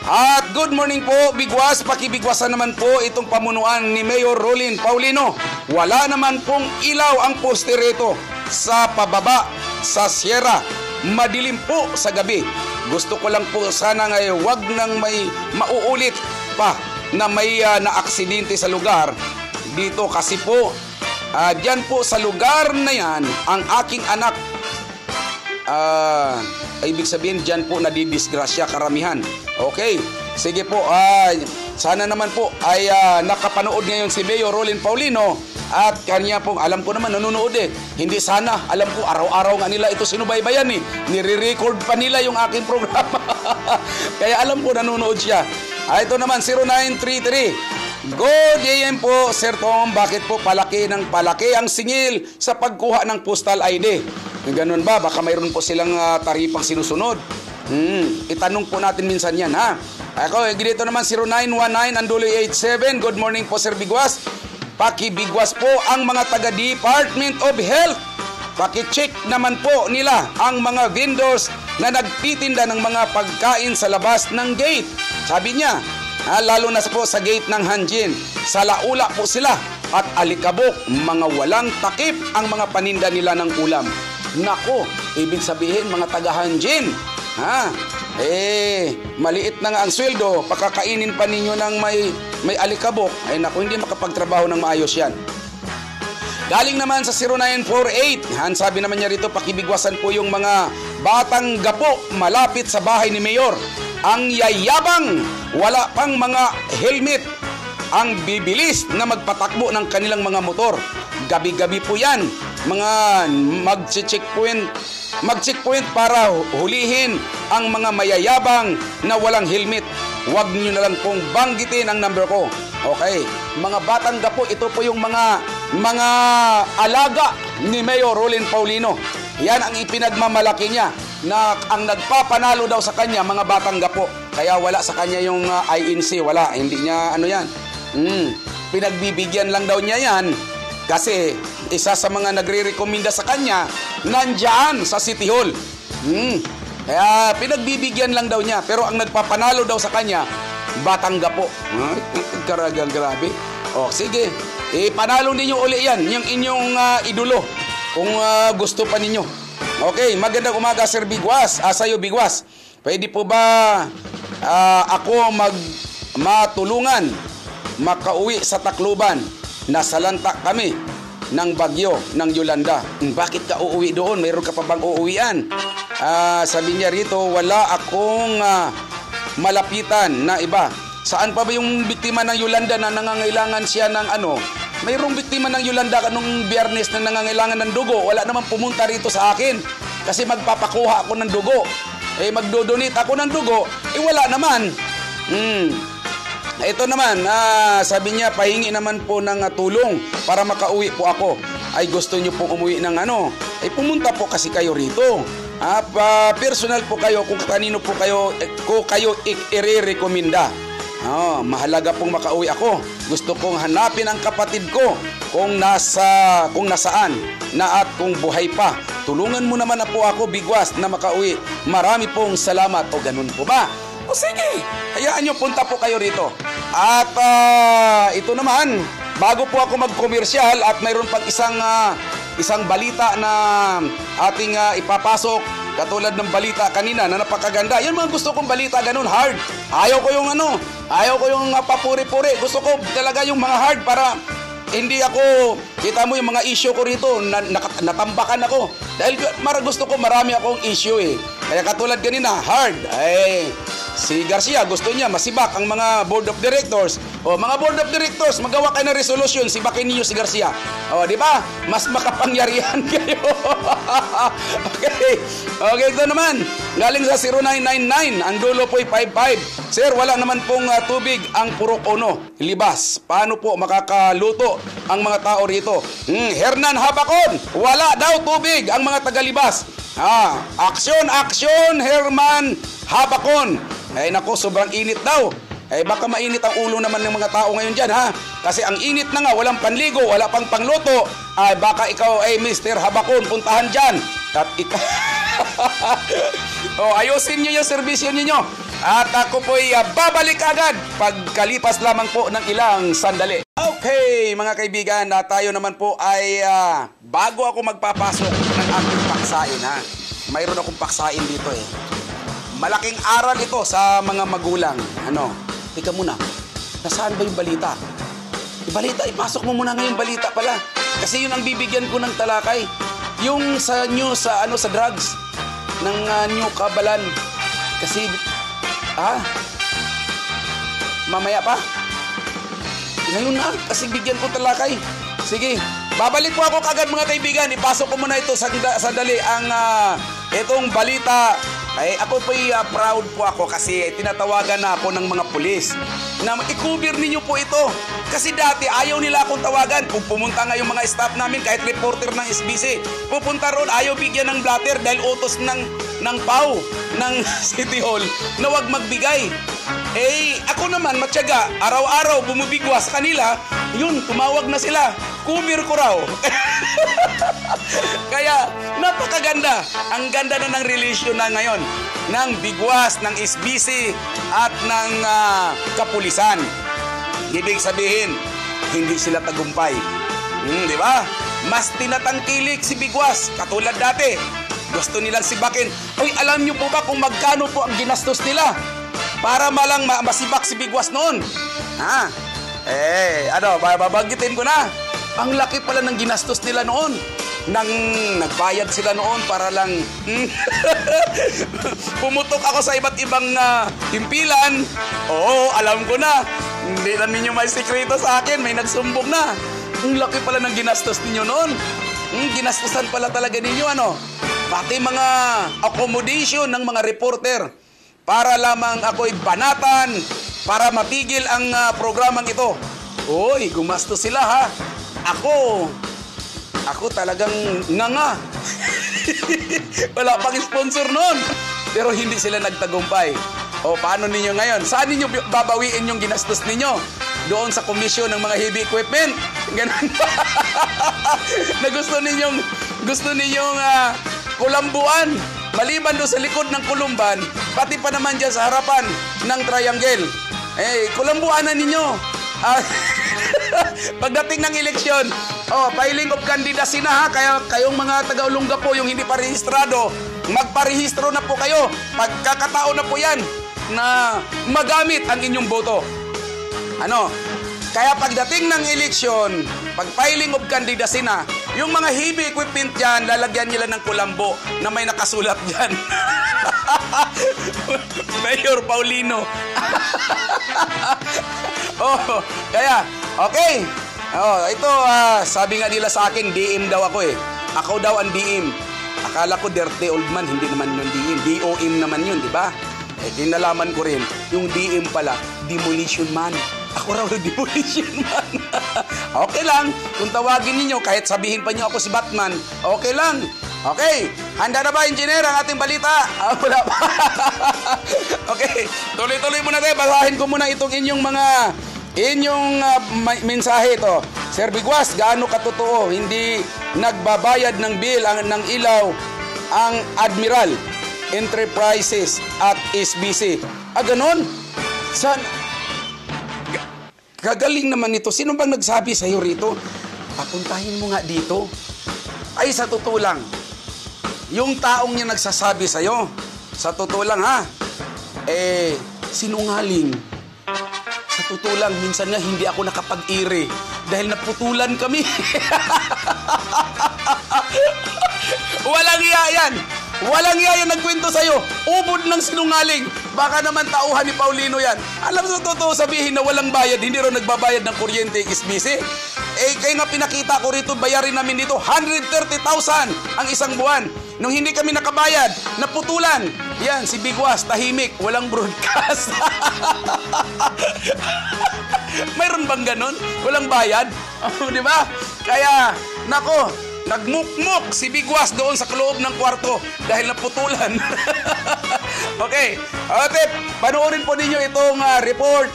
At good morning po, Bigwas. Pakibigwasan naman po itong pamunuan ni Mayor Rolin Paulino. Wala naman pong ilaw ang poste rito sa pababa sa Sierra. Madilim po sa gabi. Gusto ko lang po sana ngayon wag nang may mauulit pa na may na-aksidente sa lugar dito kasi po diyan po sa lugar na yan ang aking anak ibig sabihin dyan po nadidisgrasya karamihan. Okay, sige po, sana naman po ay nakapanood ngayon si Mayor Rolin Paulino at kanya pong, alam ko naman nanonood hindi sana, alam ko araw-araw nga nila ito sinubaybayan nire-record pa nila yung aking programa. Kaya alam ko nanonood siya. Ito naman 0933. Good AM po, Sir Tom. Bakit po palaki ng palaki ang singil sa pagkuha ng postal ID? Ganun ba? Baka mayroon po silang taripang sinusunod. Itanong po natin minsan yan, Ako, dito naman 0919 Anduloy 87. Good morning po, Sir Bigwas. Pakibigwas po ang mga taga-Department of Health. Paki-check naman po nila ang mga vendors na nagtitinda ng mga pagkain sa labas ng gate. Sabi niya, lalo na po sa gate ng Hanjin. Sa laula po sila at alikabok, mga walang takip ang mga paninda nila ng ulam. Nako, ibig sabihin mga taga-Hanjin, maliit na nga ang sweldo, pakakainin pa ninyo ng may alikabok. Ay nako, hindi makapagtrabaho ng maayos yan. Galing naman sa 0948, sabi naman niya rito, pakibigwasan po yung mga batang gapo malapit sa bahay ni Mayor. Ang yayabang, wala pang mga helmet, ang bibilis na magpatakbo ng kanilang mga motor. Gabi-gabi po yan, mga mag-checkpoint para hulihin ang mga mayayabang na walang helmet. Huwag niyo na lang pong banggitin ang number ko. Okay, mga batang gapo, ito po yung mga alaga ni Mayor Rolin Paulino. Yan ang ipinagmamalaki niya na ang nagpapanalo daw sa kanya mga batang gapo. Kaya wala sa kanya yung INC, wala, hindi niya ano yan. Pinagbibigyan lang daw niya yan kasi isa sa mga nagre-rekomenda sa kanya nandyan sa City Hall. Kaya pinagbibigyan lang daw niya, pero ang nagpapanalo daw sa kanya batang gapo. Karagang grabe. Sige, panalo ninyo uli yan, yung inyong idolo kung gusto pa ninyo. Okay, magandang umaga, Sir Bigwas. Sa'yo, Bigwas, pwede po ba ako matulungan makauwi sa Tacloban? Nasalanta kami ng bagyo ng Yolanda. Bakit ka uuwi doon? Mayroon ka pa bang uuwian? Sabi niya rito, wala akong malapitan na iba. Saan pa ba yung biktima ng Yolanda na nangangailangan siya ng ano? Mayroong biktima ng Yolanda nung Biyernes na nangangailangan ng dugo. Wala naman pumunta rito sa akin kasi magpapakuha ako ng dugo. Magdodonate ako ng dugo. Wala naman. Ito naman, sabi niya, pahingi naman po ng tulong para makauwi po ako. Ay gusto niyo pong umuwi ng ano? Pumunta po kasi kayo rito. Personal po kayo kung kanino po kayo i-rekomenda. Mahalaga pong makauwi ako. Gusto kong hanapin ang kapatid ko kung nasaan na at kung buhay pa. Tulungan mo naman na po ako, Bigwas, na makauwi. Marami pong salamat. O ganun po ba? O sige, hayaan nyo, punta po kayo rito. At ito naman, bago po ako mag-commercial at mayroon pang isang balita na ating ipapasok Katulad ng balita kanina na napakaganda. Yan mga gusto kong balita, ganun, hard. Ayaw ko yung papuri-puri. Gusto ko talaga yung mga hard para hindi ako, kita mo yung mga issue ko rito, natambakan ako. Dahil gusto ko marami akong issue eh. Kaya katulad kanina, hard. Si Garcia gusto niya masibak ang mga board of directors. O mga board of directors, magawa kayo ng resolution, sibakin niyo si Garcia. O, di ba? Mas makapangyarihan kayo. Okay, ito naman. Galing sa 0999, ang dulo po'y 55. Sir, wala naman pong tubig ang Purok Uno. Libas. Paano po makakaluto ang mga tao rito? Hernan Habacon, wala daw tubig ang mga taga-Libas. Aksyon, Herman Habacon. Ay nako, sobrang init daw. Baka mainit ang ulo naman ng mga tao ngayon dyan, ha? Kasi ang init na nga, walang panligo, wala pang pangluto. Baka ikaw ay Mr. Habacon, puntahan dyan. At ikaw... ayusin nyo yung serbisyo ninyo. At ako po'y babalik agad pagkalipas lamang po ng ilang sandali. Okay, mga kaibigan, tayo naman po ay bago ako magpapasok ng aking paksain, ha? Mayroon akong paksain dito eh. Malaking aral ito sa mga magulang. Tika muna, nasaan ba yung balita? Ipasok mo muna ngayong balita pala. Kasi yun ang bibigyan ko ng talakay. Yung sa news, sa drugs ng New Kabalan. Kasi, mamaya pa. Ngayon na, kasi bigyan ko talakay. Sige, babalik po ako kagad mga kaibigan. Ipasok ko muna ito sandali ang itong balita. Ako po'y proud po ako kasi tinatawagan na ako ng mga pulis na i-cover ninyo po ito. Kasi dati ayaw nila akong tawagan. Kung pumunta nga yung mga staff namin, kahit reporter ng SBC, pupunta roon, ayaw bigyan ng blatter dahil utos ng PAW, ng City Hall, na wag magbigay. Ako naman, matyaga, araw-araw bumibigwas sa kanila, yun, tumawag na sila. Cover ko raw. Kaya, napakaganda. Ang ganda na ng relasyon na ngayon ng bigwas, ng SBC at ng kapulisan. Ibig sabihin, hindi sila tagumpay. Di ba? Mas tinatangkilik si bigwas, katulad dati. Gusto nilang sibakin. Alam niyo po ba kung magkano po ang ginastos nila para malang masibak si bigwas noon? Babanggitin ko na. Ang laki pala ng ginastos nila noon. Nagbayad sila noon para lang pumutok ako sa iba't ibang himpilan. Oo, alam ko na. Hindi na ninyo may sekreto sa akin. May nagsumbong na. Ang laki pala ng ginastos ninyo noon. Ginastosan pala talaga ninyo, pati mga accommodation ng mga reporter para lamang ako'y banatan para mapigil ang programang ito. Gumastos sila, ha? Ako talagang nganga. Wala pang sponsor noon. Pero hindi sila nagtagumpay. Paano ninyo ngayon? Saan ninyo babawiin yung ginastos ninyo? Doon sa komisyon ng mga heavy equipment? Ganun ba? Na gusto ninyong kulambuan. Maliban doon sa likod ng kulumban, pati pa naman dyan sa harapan ng triangle. Kulambuan na ninyo. Pagdating ng eleksyon, filing of candidacy na, ha. Kaya kayong mga taga-Olongapo, yung hindi pa rehistrado, magparehistro na po kayo. Pagkakataon na po yan na magamit ang inyong boto. Kaya pagdating ng eleksyon, pag filing of candidacy na, yung mga heavy equipment dyan, lalagyan nila ng kulambo na may nakasulat dyan. Mayor Paulino. Kaya, okay. Ito, sabi nga nila sa akin, DM daw ako eh. Ako daw ang DM. Akala ko dirty old man, hindi naman yung DM. DOM naman yun, di ba? Dinalaman ko rin, yung DM pala, demolition man. Ako raw yung demolition man. Okay lang, kung tawagin ninyo, kahit sabihin pa niyo ako si Batman, okay lang. Okay, handa na ba, engineer, ang ating balita? Wala pa. Okay, tuloy-tuloy muna tayo. Basahin ko muna itong inyong mensahe ito. Sir Bigwas, gaano katotoo hindi nagbabayad ng bill ng ilaw ang Admiral Enterprises at SBC? Ganon? Gagaling naman ito. Sino bang nagsabi sa iyo rito? Papuntahin mo nga dito. Ay, sa totoo lang, yung taong niya nagsasabi sa'yo, sa totoo lang ha, sinungaling. Sa totoo lang, minsan nga hindi ako nakapag-ire dahil naputulan kami. Walang iya yan. Walang iya yan nagkwento sa'yo. Ubod ng sinungaling. Baka naman tauhan ni Paulino yan. Alam mo, totoo sabihin na walang bayad, hindi rin nagbabayad ng kuryente, isbisi. Kaya nga pinakita ko rito, bayarin namin dito 130,000 ang isang buwan. Nung hindi kami nakabayad, naputulan. Yan, si Bigwas, tahimik, walang broadcast. Mayroon bang ganun? Walang bayad? Di ba? Kaya, nako, nagmukmuk si Bigwas doon sa loob ng kwarto dahil naputulan. Okay. Okay, panoorin po ninyo itong report.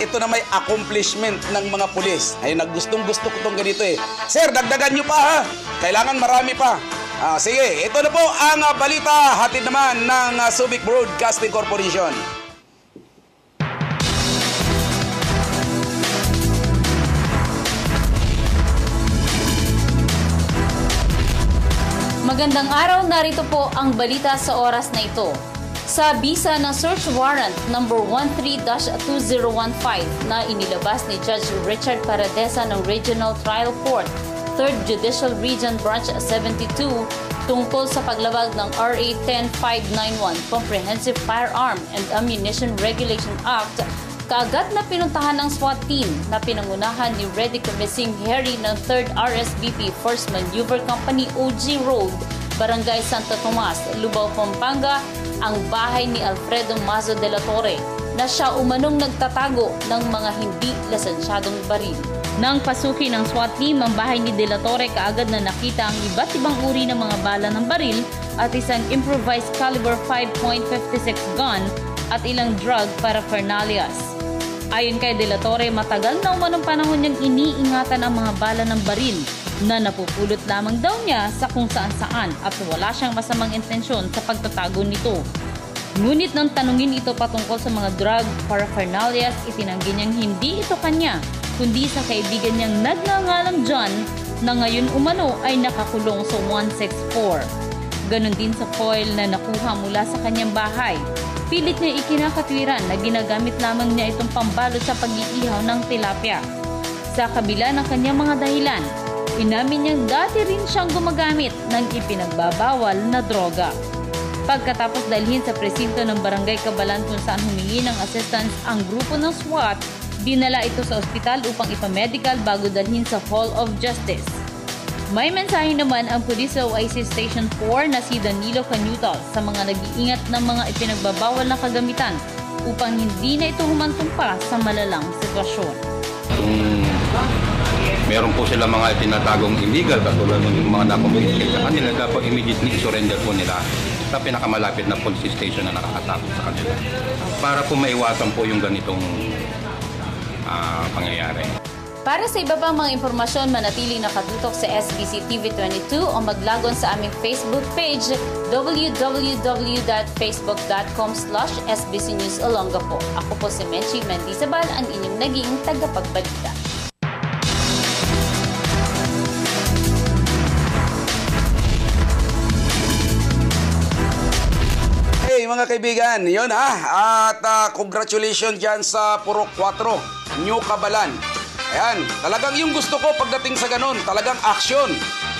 Ito na may accomplishment ng mga pulis. Ay, nagustong-gusto ko itong ganito eh. Sir, dagdagan nyo pa ha. Kailangan marami pa. Sige, ito na po ang balita hatid naman ng Subic Broadcasting Corporation. Magandang araw, narito po ang balita sa oras na ito. Sa bisa ng search warrant number 13-2015 na inilabas ni Judge Richard Paradesa ng Regional Trial Court, 3rd Judicial Region Branch 72, tungkol sa paglabag ng RA 10591 Comprehensive Firearm and Ammunition Regulation Act, kaagad na pinuntahan ng SWAT team na pinangunahan ni Reddy Commising Harry ng 3rd RSBP 1st Maneuver Company OG Road, Barangay Santo Tomas, Lubao, Pampanga, ang bahay ni Alfredo Mazo de la Torre na siya umanong nagtatago ng mga hindi lisensyadong baril. Nang pasukin ng SWAT team ang bahay ni De La Torre, kaagad na nakita ang iba't ibang uri ng mga bala ng baril at isang improvised caliber 5.56 gun at ilang drug paraphernalias. Ayon kay De La Torre, matagal na umanong panahon niyang iniingatan ang mga bala ng baril na napupulot lamang daw niya sa kung saan-saan at wala siyang masamang intensyon sa pagtatago nito. Ngunit nang tanungin ito patungkol sa mga drug paraphernalias, itinanggi niyang hindi ito kanya, kundi sa kaibigan niyang nagngangalang John na ngayon umano ay nakakulong sa 164. Ganon din sa foil na nakuha mula sa kanyang bahay. Pilit niya ikinakatwiran na ginagamit lamang niya itong pambalot sa pag-iihaw ng tilapia. Sa kabila ng kanyang mga dahilan, inamin niyang dati rin siyang gumagamit ng ipinagbabawal na droga. Pagkatapos dalhin sa presinto ng Barangay Cabalan kung saan humingi ng assistance ang grupo ng SWAT, dinala ito sa ospital upang ipamedical bago dalhin sa Hall of Justice. May mensahe naman ang pulis sa OIC Station 4 na si Danilo Canutal sa mga nag-iingat ng mga ipinagbabawal na kagamitan upang hindi na ito humantong pa sa malalang sitwasyon. Meron po sila mga tinatagong illegal katulad ng mga nakumpili sa kanila, dapat immediately surrender po nila sa pinakamalapit na police station na nakakatakot sa kanila para po maiwasan po yung ganitong pangyayari. Para sa iba pang mga impormasyon, manatiling nakatutok sa SBC TV 22 o maglagon sa aming Facebook page www.facebook.com/SBC News Olongapo. Ako po si Menchie Mendizabal, ang inyong naging tagapagbalita. Mga kaibigan, yun ha. At congratulations dyan sa Purok 4, New Cabalan. Ayan, talagang yung gusto ko pagdating sa ganun, talagang action.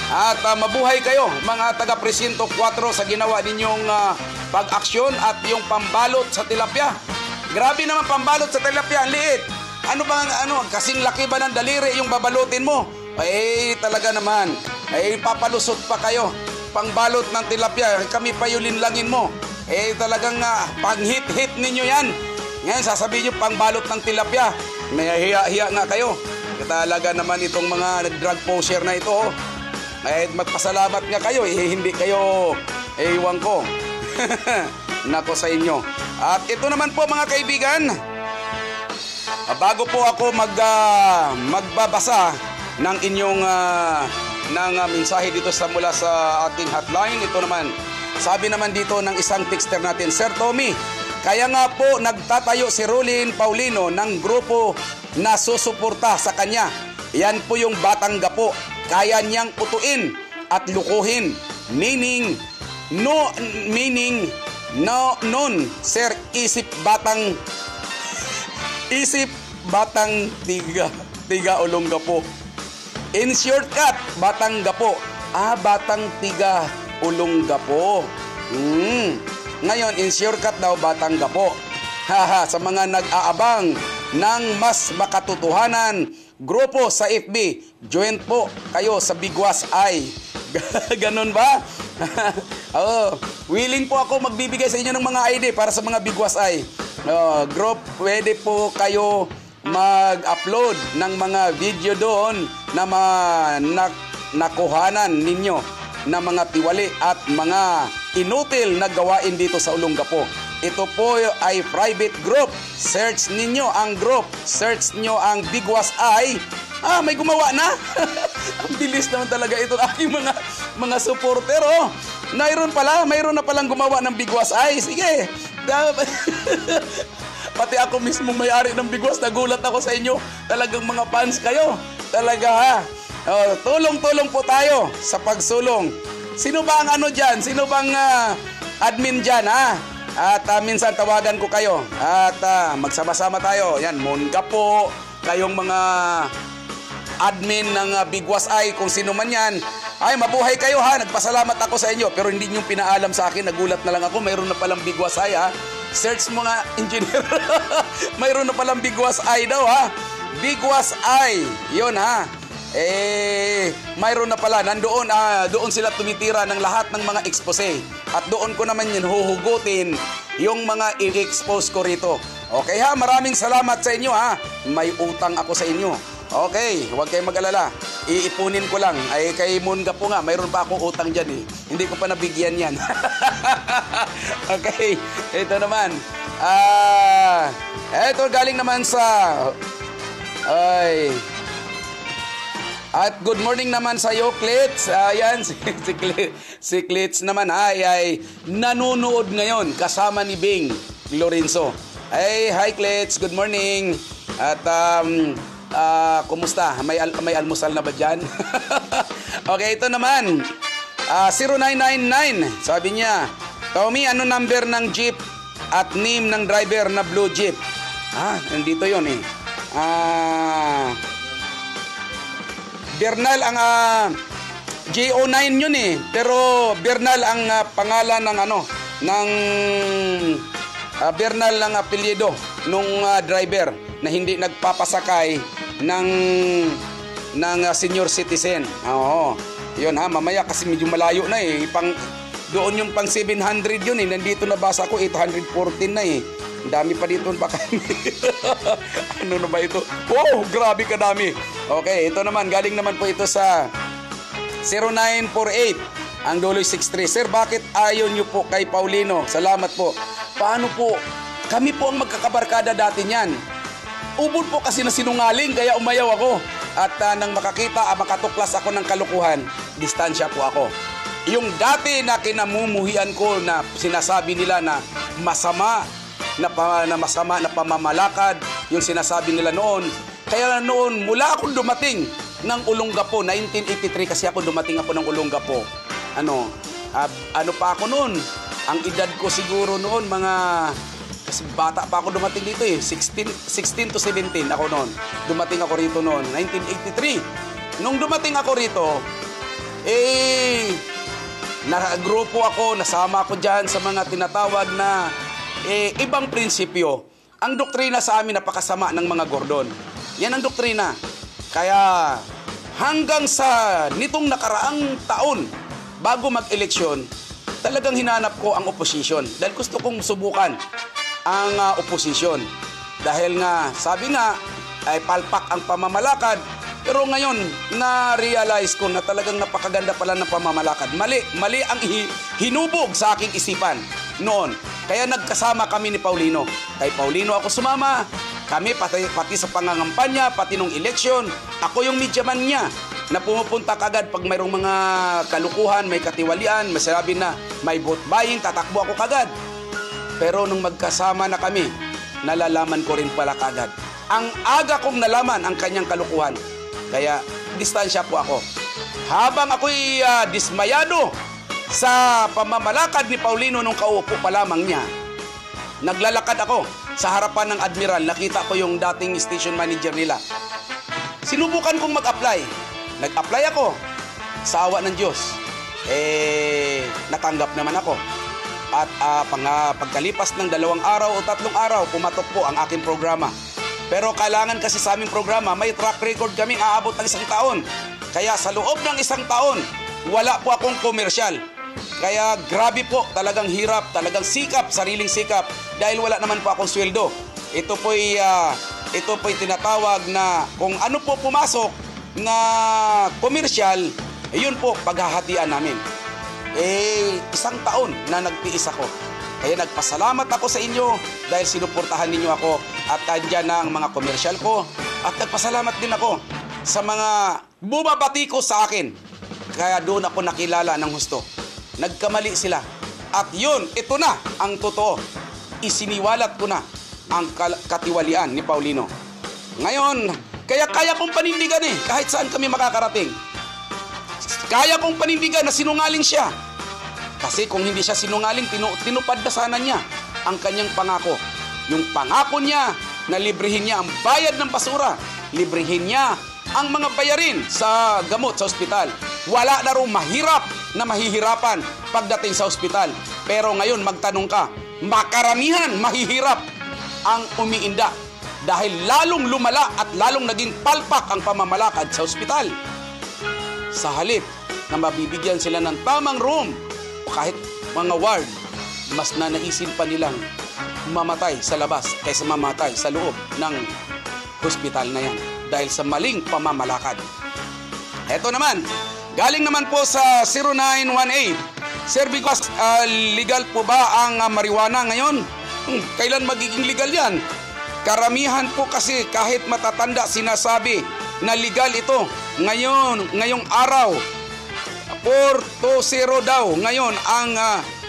At mabuhay kayo mga taga-presinto 4 sa ginawa ninyong pag-aksyon at yung pambalot sa tilapia. Grabe naman pambalot sa tilapia, ang liit. Ano bang kasing laki ba ng daliri yung babalutin mo? Talaga naman, papalusot pa kayo. Pangbalot ng tilapia, kami pa yulinlangin mo. Talagang pang-hit-hit ninyo yan. Ngayon, sasabihin nyo, pang-balot ng tilapia. May hiya-hiya nga kayo. Talaga naman itong mga drug poser na ito. Magpasalamat nga kayo. Hindi kayo, iwan ko. Nako sa inyo. At ito naman po mga kaibigan, bago po ako magbabasa ng inyong mensahe dito mula sa ating hotline, ito naman, sabi naman dito ng isang texter natin, Sir Tommy, kaya nga po nagtatayo si Rolin Paulino ng grupo na susuporta sa kanya. Yan po yung Batang Gapo. Kaya niyang putuin at lukuhin. meaning noon, sir, isip batang tiga Olongapo. In shortcut, Batang Gapo. Batang tiga Olongapo. Ngayon, in shortcut daw, Batang Gapo. Sa mga nag-aabang ng mas makatotohanan, grupo sa FB, join po kayo sa Bigwas Ay. Ganon ba? Willing po ako magbibigay sa inyo ng mga ID para sa mga Bigwas Ay. Group, pwede po kayo mag-upload ng mga video doon na nakuhanan ninyo na mga tiwali at mga inutil na gawain dito sa Olongapo. Ito po ay private group. Search ninyo ang group. Search nyo ang Bigwas Ay. May gumawa na. Ang bilis naman talaga ito aking mga supporter. Mayroon na palang gumawa ng Bigwas Ay. Sige. Pati ako mismo may-ari ng Bigwas, nagulat ako sa inyo. Talagang mga fans kayo. Talaga ha. Tulong-tulong po tayo sa pagsulong. Sino ba ang dyan? Sino bang admin dyan ha? At minsan tawagan ko kayo. At magsama-sama tayo. Yan, Monga po. Kayong mga admin ng Bigwas Ay, kung sino man yan. Ay, mabuhay kayo ha. Nagpasalamat ako sa inyo. Pero hindi nyo pinaalam sa akin. Nagulat na lang ako. Mayroon na palang Bigwas Ay ha. Search mo nga, engineer. Mayroon na palang Bigwas Ay daw ha. Bigwas Ay. Yun ha. Mayroon na pala. Doon sila tumitira ng lahat ng mga expose. At doon ko naman yun huhugutin yung mga i-expose ko rito. Okay ha, maraming salamat sa inyo ha. May utang ako sa inyo. Okay, huwag kayong mag-alala. Iipunin ko lang. Ay kay Monga po nga, mayroon pa akong utang dyan eh. Hindi ko pa nabigyan yan. Okay, ito naman. Ito galing naman sa... At good morning naman sa iyo, Klitz. Ayan, si Klitz naman ay nanonood ngayon kasama ni Bing Lorenzo. Hi Klitz, good morning. At kumusta? May almusal na ba dyan? Okay, ito naman. 0999, sabi niya, Tommy, ano number ng jeep at name ng driver na blue jeep? Nandito yun eh. Bernal ang JO9 yun eh. Pero Bernal ang pangalan ng Bernal ng apelyido nung driver na hindi nagpapasakay ng senior citizen. Oo. Yun ha, mamaya kasi medyo malayo na eh. Doon yung pang 700 yun eh. Nandito nabasa ko 814 na eh. Ang dami pa dito pa kami. Ano na ba ito? Wow, grabe kadami. Okay, ito naman. Galing naman po ito sa 0948. Ang duloy 63. Sir, bakit ayaw nyo po kay Paulino? Salamat po. Paano po? Kami po ang magkakabarkada dati niyan. Ubod po kasi na sinungaling, kaya umayaw ako. At nang makatuklas ako ng kalukuhan, distansya po ako. Yung dati na kinamumuhian ko na sinasabi nila na masama na pamamalakad, yung sinasabi nila noon. Kaya noon, mula akong dumating ng Olongapo, 1983 kasi dumating ako ng Olongapo. Ano pa ako noon? Ang edad ko siguro noon, kasi bata pa ako dumating dito eh. 16 to 17 ako noon. Dumating ako rito noon, 1983. Nung dumating ako rito, nagrupo ako, nasama ako dyan sa mga tinatawag na ibang prinsipyo. Ang doktrina sa amin napakasama ng mga Gordon. Yan ang doktrina. Kaya hanggang sa nitong nakaraang taon, bago mag-eleksyon, talagang hinanap ko ang opposition. Dahil gusto kong subukan ang opposition. Dahil nga, sabi nga, ay palpak ang pamamalakad. Pero ngayon, na-realize ko na talagang napakaganda pala ng pamamalakad. Mali ang hinubog sa aking isipan noon. Kaya nagkasama kami ni Paulino. Kay Paulino ako sumama. Kami pati sa pangangampanya, pati nung eleksyon. Ako yung midyaman niya na pumupunta kagad pag mayroong mga kalukuhan, may katiwalian, may sinabi na may vote buying, tatakbo ako kagad. Pero nung magkasama na kami, nalalaman ko rin pala kagad. Ang aga kong nalaman ang kanyang kalukuhan. Kaya distansya po ako. Habang ako'y dismayado Sa pamamalakad ni Paulino nung kaupo pa lamang niya, naglalakad ako sa harapan ng Admiral. Nakita ko yung dating station manager nila. Sinubukan kong mag-apply. Nag-apply ako. Sa awa ng Diyos, natanggap naman ako. At pagkalipas ng 2 araw o 3 araw, pumatok po ang aking programa. Pero kailangan kasi sa aming programa, may track record kaming aabot ng 1 taon. Kaya sa loob ng 1 taon, wala po akong komersyal. Kaya grabe po, talagang hirap, talagang sikap, sariling sikap. Dahil wala naman po akong sweldo. Ito po'y tinatawag na kung ano po pumasok na komersyal, yun po paghahatian namin. 1 taon na nagtiis ako. Kaya nagpasalamat ako sa inyo dahil sinuportahan ninyo ako at andyan na ang mga komersyal ko. At nagpasalamat din ako sa mga bumabati ko sa akin. Kaya doon ako nakilala ng husto. Nagkamali sila. At yun, ito na ang totoo. Isiniwalat ko na ang katiwalian ni Paulino. Ngayon, kaya kong panindigan kahit saan kami makakarating. Kaya kong panindigan na sinungaling siya. Kasi kung hindi siya sinungaling, tinupad na sana niya ang kanyang pangako. Yung pangako niya na librihin niya ang bayad ng basura. Librihin niya ang mga bayarin sa gamot sa ospital. Wala na rin mahirap na mahihirapan pagdating sa ospital. Pero ngayon magtanong ka, makaramihan mahihirap ang umiinda dahil lalong lumala at lalong naging palpak ang pamamalakad sa ospital. Sa halip na mabibigyan sila ng tamang room o kahit mga ward, mas nanaisin pa nilang mamatay sa labas kaysa mamatay sa loob ng hospital na yan dahil sa maling pamamalakad. Eto naman, galing naman po sa 0918. Sir, because legal po ba ang marijuana ngayon? Kailan magiging legal yan? Karamihan po kasi kahit matatanda sinasabi na legal ito. Ngayong araw, 420 daw. Ngayon ang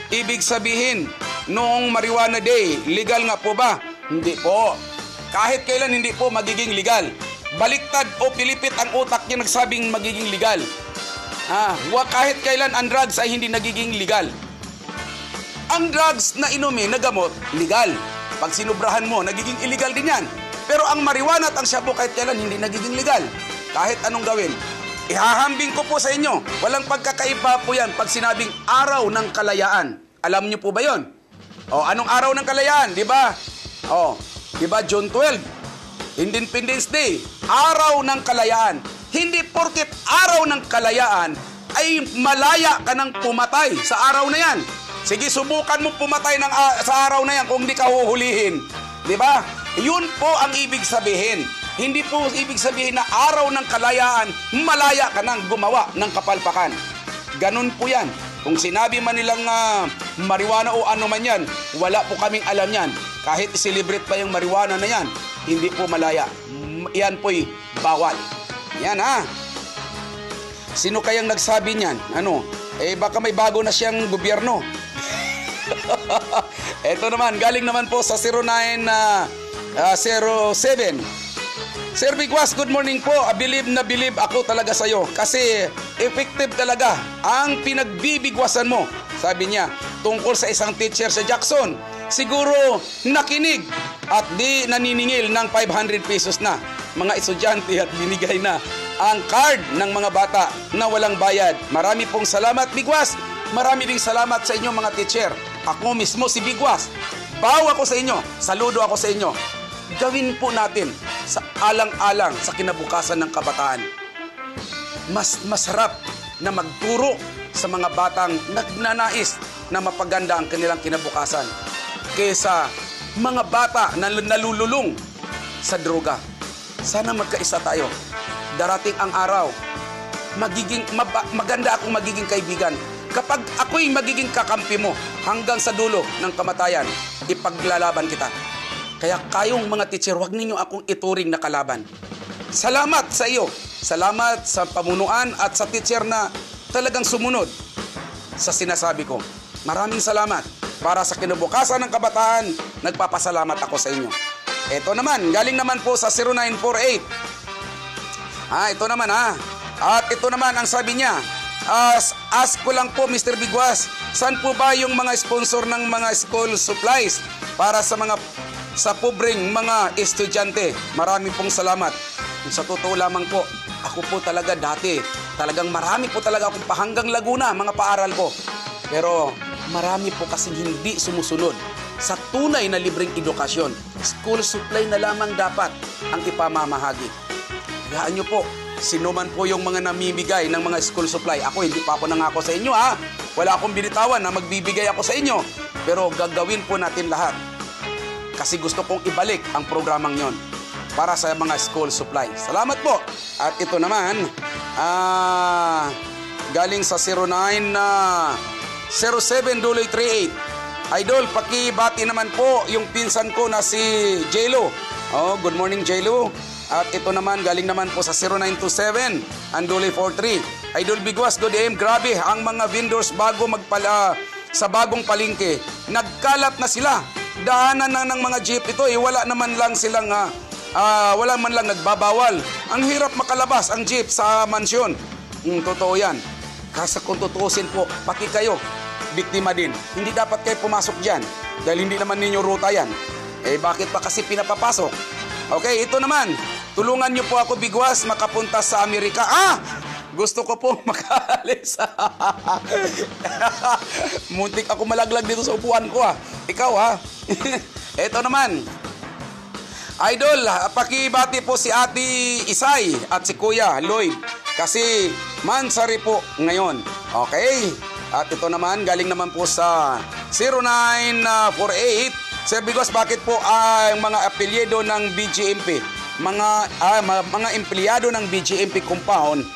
ibig sabihin noong Marijuana Day, legal nga po ba? Hindi po. Kahit kailan hindi po magiging legal. Baliktad o pilipit ang utak niya nagsabing magiging legal. Kahit kailan ang drugs ay hindi nagiging legal. Ang drugs na inumin na gamot, legal. Pag sinubrahan mo, nagiging illegal din yan. Pero ang marijuana at ang shabu kahit kailan hindi nagiging legal. Kahit anong gawin. Ihahambing ko po sa inyo, walang pagkakaiba po yan pag sinabing araw ng kalayaan. Alam niyo po ba yon? Anong araw ng kalayaan? Di ba? Di ba June 12? Independence Day. Araw ng kalayaan. Hindi porket araw ng kalayaan ay malaya ka ng pumatay sa araw na yan. Sige, subukan mo pumatay sa araw na yan kung hindi ka huhulihin. Di ba? Yun po ang ibig sabihin. Hindi po ibig sabihin na araw ng kalayaan, malaya ka nang gumawa ng kapalpakan. Ganun po yan. Kung sinabi man nilang marijuana o ano man yan, wala po kaming alam yan. Kahit i-celebrate pa yung marijuana na yan, hindi po malaya. Yan po'y bawal. Yan Sino kayang nagsabi niyan? Baka may bago na siyang gobyerno. Ito naman, galing naman po sa 0907. Sir Bigwas, good morning po. Believe ako talaga sa'yo. Kasi effective talaga ang pinagbibigwasan mo. Sabi niya, tungkol sa isang teacher sa Jackson. Siguro nakinig at di naniningil ng 500 pesos na mga estudyante at binigay na ang card ng mga bata na walang bayad. Marami pong salamat, Bigwas. Marami ding salamat sa inyo mga teacher. Ako mismo si Bigwas. Baw ako sa inyo. Saludo ako sa inyo. Gawin po natin sa alang-alang sa kinabukasan ng kabataan. Mas masarap na magturo sa mga batang nagnanais na mapaganda ang kanilang kinabukasan kaysa mga bata na nalululong sa droga. Sana magkaisa tayo. Darating ang araw, maganda akong magiging kaibigan. Kapag ako'y magiging kakampi mo hanggang sa dulo ng kamatayan, ipaglalaban kita. Kaya kayong mga teacher, huwag ninyo akong ituring na kalaban. Salamat sa iyo. Salamat sa pamunuan at sa teacher na talagang sumunod sa sinasabi ko. Maraming salamat. Para sa kinabukasan ng kabataan, nagpapasalamat ako sa inyo. Ito naman, galing naman po sa 0948. Ito naman At ito naman ang sabi niya, ask ko lang po, Mr. Bigwas, saan po ba yung mga sponsor ng mga school supplies para sa pobreng mga estudyante? Marami pong salamat. Sa totoo lamang po, ako po talaga dati, talagang marami po talaga akong pahanggang Laguna, mga paaral ko. Pero marami po kasing hindi sumusunod sa tunay na libreng edukasyon. School supply na lamang dapat ang ipamamahagi. Hayaan nyo po, sino man po yung mga namimigay ng mga school supply. Ako, hindi pa ako nangako sa inyo ha. Wala akong binitawan na magbibigay ako sa inyo. Pero gagawin po natin lahat. Kasi gusto kong ibalik ang programang yon para sa mga school supply. Salamat po. At ito naman, galing sa 0907-38. Idol, pakibati naman po yung pinsan ko na si J-Lo. Oh, good morning, J-Lo. At ito naman, galing naman po sa 0927-43. Idol Bigwas, good AM. Grabe, ang mga vendors sa bagong palengke, nagkalat na sila. Daanan na ng mga jeep ito, wala naman lang silang, wala man lang nagbabawal. Ang hirap makalabas ang jeep sa mansyon. Totoo yan. Kasi kung tutuusin po, pati kayo, biktima din. Hindi dapat kayo pumasok dyan dahil hindi naman ninyo ruta yan. Bakit pa kasi pinapapasok? Okay, ito naman. Tulungan niyo po ako, Bigwas, makapunta sa Amerika. Gusto ko po makaalis. Muntik ako malaglag dito sa upuan ko Ikaw Ito naman. Idol, pakibati po si Ate Isay at si Kuya Lloyd. Kasi mansari po ngayon. Okay? At ito naman, galing naman po sa 0948. Sir Bigwas, bakit po ang mga apelyido ng BGMP, mga empleyado ng BGMP compound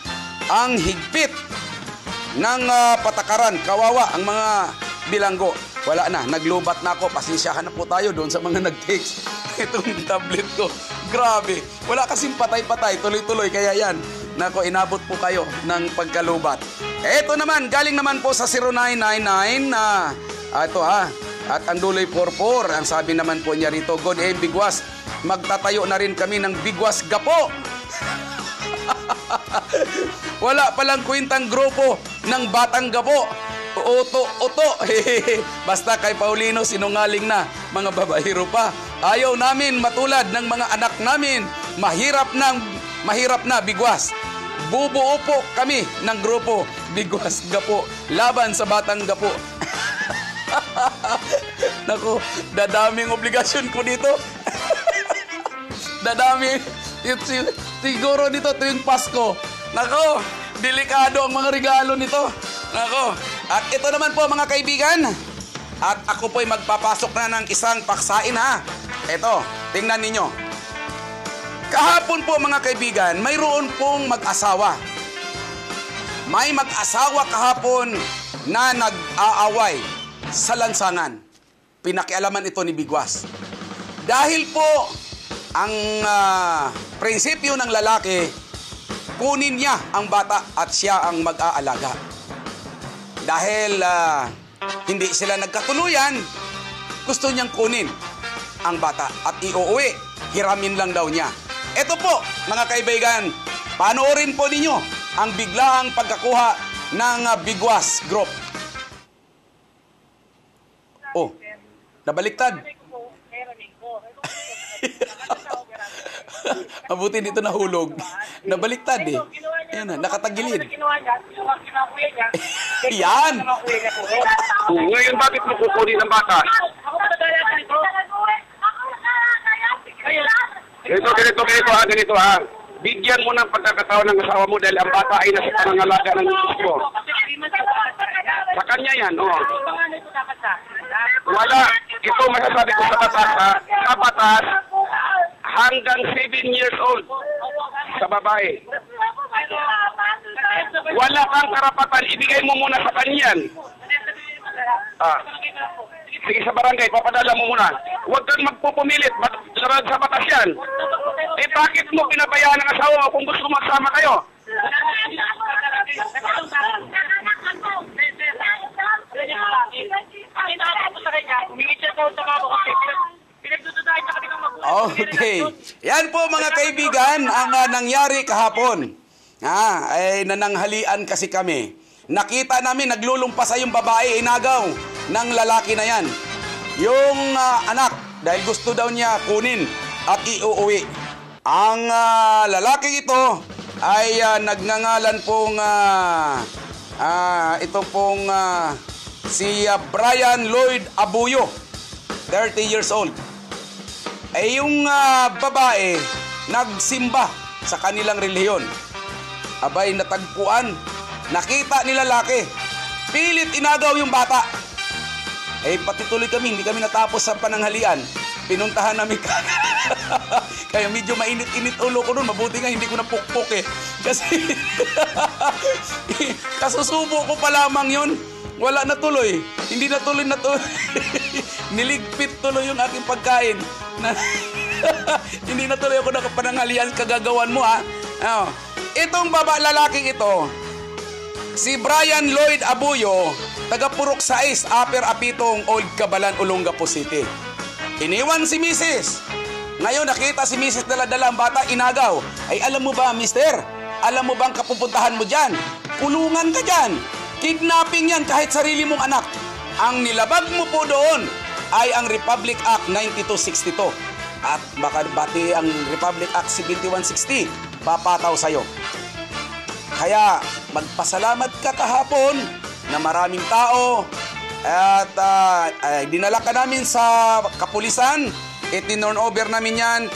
ang higpit ng patakaran? Kawawa ang mga bilanggo. Wala na, naglubat na ako. Pasensyahan na po tayo doon sa mga nag-text. Itong tablet ko, grabe. Wala kasing patay-patay, tuloy-tuloy. Kaya yan, nako, inabot po kayo ng pagkalubat. Ito naman, galing naman po sa 0999 ito at ang duloy 44, ang sabi naman po niya rito, God Bigwas, magtatayo na rin kami ng Bigwas Gapo. Wala palang kwentang grupo ng Batang Gapo. Uto. Basta kay Paulino, sinungaling na, mga babaero pa. Ayaw namin matulad ng mga anak namin. Mahirap na, Bigwas. Bubuo po kami ng grupo Bigwas Gapo laban sa Batang Gapo. Naku, dadaming obligasyon ko dito. Dadami. Siguro dito tuwing Pasko. Naku, delikado ang mga regalo nito. Naku, at ito naman po mga kaibigan. At ako po'y magpapasok na ng isang paksain Ito, tingnan ninyo. Kahapon po mga kaibigan, mayroon pong mag-asawa. May mag-asawa kahapon na nag-aaway sa lansangan. Pinakialaman ito ni Bigwas. Dahil po ang prinsipyo ng lalaki, kunin niya ang bata at siya ang mag-aalaga. Dahil hindi sila nagkatuluyan, gusto niyang kunin ang bata at iuuwi. Hiramin lang daw niya. Ito po mga kaibigan, panoorin po ninyo ang biglaang pagkakuha ng Bigwas Group. Oh, nabaliktad. Mabuti dito nahulog. Nabaliktad Ayan nakatagilid. Yan! Ngayon bakit mo kukunin ang bata? Ganito. Bigyan mo ng pagkakataon ng asawa mo dahil ang bata ay nasa pangangalaga ng gusto. Sa kanya yan, Wala. Ito masasabi ko sa batas, hanggang 7 years old sa babae. Wala kang karapatan, ibigay mo muna sa kanyan. Sige sa barangay, papadala mo muna. Huwag kang magpupumilit, sa batas yan. Bakit mo pinabayaan ng asawa mo kung gusto magsama kayo? Okay. Yan po mga kaibigan ang nangyari kahapon. Ay nananghalian kasi kami. Nakita namin, naglulumpas yung babae, inagaw ng lalaki na yan. Yung anak, dahil gusto daw niya kunin at iuuwi. Ang lalaki ito ay nagngangalan pong si Brian Lloyd Abuyo, 30 years old. Ay yung babae nagsimba sa kanilang relihiyon. Abay, natagpuan, nakita ni lalaki, pilit inagaw yung bata. Eh, pati tuloy kami, hindi kami natapos sa pananghalian. Pinuntahan namin kaya medyo mainit-init ulo ko nun. Mabuti nga hindi ko napukpok eh. Kasi kasusubo ko pa lamang yun. Wala na tuloy. Hindi na tuloy na tuloy. Niligpit tuloy yung aking pagkain. Hindi na tuloy ako nakapananghalian kagagawan mo ha. Itong lalaking ito, si Brian Lloyd Abuyo, taga Purok 6, Upper Apitong, Old Cabalan, Olongapo City. Iniwan si Mrs. Ngayon nakita si Mrs. dala-dala ang bata, inagaw. Ay alam mo ba, mister? Alam mo ba ang kapupuntahan mo dyan? Kulungan ka dyan. Kidnapping yan kahit sarili mong anak. Ang nilabag mo po doon ay ang Republic Act 9262. At baka bati ang Republic Act 7160, papataw sa'yo. Kaya magpasalamat ka kahapon na maraming tao at dinala ka namin sa kapulisan. Itinurn over namin yan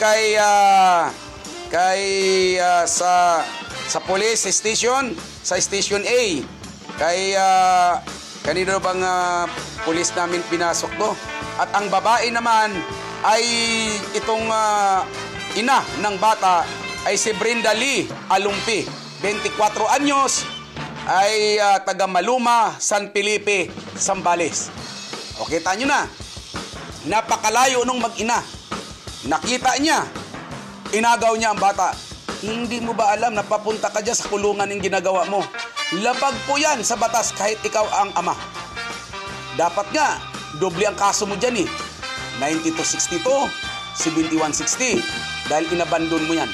sa police station, sa station A. Kanino bang pulis namin pinasok to? At ang babae naman ay itong ina ng bata ay si Brenda Lee Alumpi, 24 anyos, ay taga Maluma, San Felipe, Zambales. O kita nyo na, napakalayo nung mag-ina. Nakita niya, inagaw niya ang bata. Hindi mo ba alam na papunta ka dyan sa kulungan yung ginagawa mo? Labag po yan sa batas kahit ikaw ang ama. Dapat nga, doble ang kaso mo dyan eh. 9262, 7160, dahil inabandon mo yan.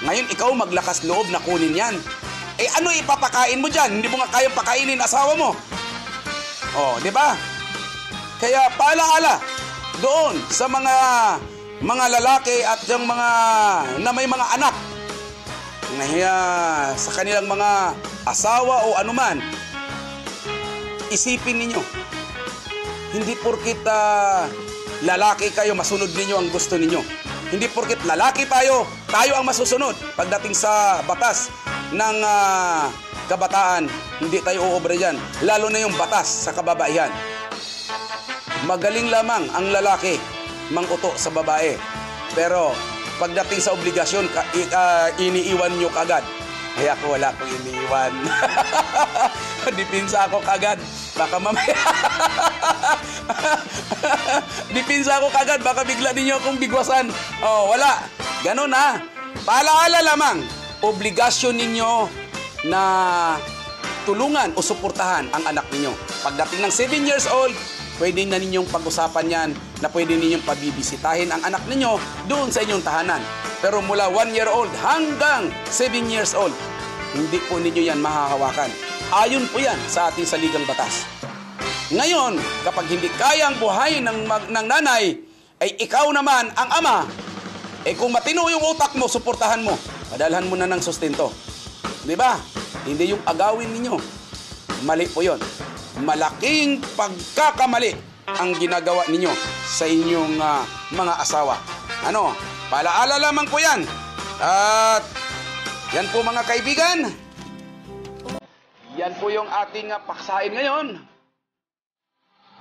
Ngayon, ikaw maglakas loob na kunin yan. Eh ano ipapakain mo dyan? Hindi mo nga kayang pakainin asawa mo. Oh, di ba? Kaya paalaala doon sa mga lalaki at yung mga na may mga anak sa kanilang mga asawa o anuman, isipin ninyo, hindi porkit lalaki kayo, masunod ninyo ang gusto ninyo. Hindi porkit lalaki tayo ang masusunod pagdating sa batas ng kabataan. Hindi tayo uobre dyan. Lalo na yung batas sa kababaihan. Magaling lamang ang lalaki manguto sa babae. Pero pagdating sa obligasyon, iniiwan nyo kagad. Kaya ako wala akong iniiwan. Dipinsa ako kagad. Baka mamaya. Dipinsa ako kagad. Baka bigla ninyo akong bigwasan. Oh, wala. Ganun ha. Paalaala lamang. Obligasyon ninyo na tulungan o suportahan ang anak ninyo. Pagdating ng 7 years old, pwede na ninyong pag-usapan yan na pwede ninyong pabibisitahin ang anak ninyo doon sa inyong tahanan. Pero mula 1 year old hanggang 7 years old, hindi po ninyo yan mahahawakan. Ayon po yan sa ating saligang batas. Ngayon, kapag hindi kayang buhayin ng nanay, ay ikaw naman ang ama, kung matino yung utak mo, suportahan mo. Padalhan mo na ng sustento. Di ba? Hindi yung agawin ninyo. Mali po yun. Malaking pagkakamali ang ginagawa ninyo sa inyong mga asawa. Ano? Paalaala lamang po yan. At yan po mga kaibigan. Yan po yung ating paksain ngayon.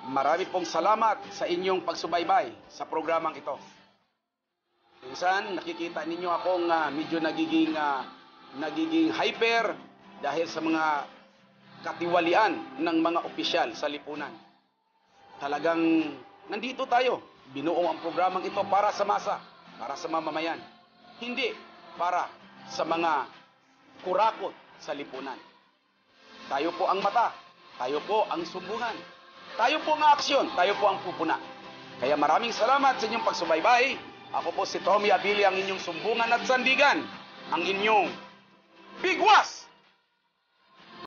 Marami pong salamat sa inyong pagsubaybay sa programang ito. Minsan nakikita ninyo akong medyo nagiging hyper dahil sa mga katiwalian ng mga opisyal sa lipunan. Talagang nandito tayo. Binuo ang programang ito para sa masa, para sa mamamayan. Hindi para sa mga kurakot sa lipunan. Tayo po ang mata, tayo po ang sumbungan, tayo po ang aksyon, tayo po ang pupuna. Kaya maraming salamat sa inyong pagsubaybay. Ako po si Tommy Abili, ang inyong sumbungan at sandigan, ang inyong bigwas!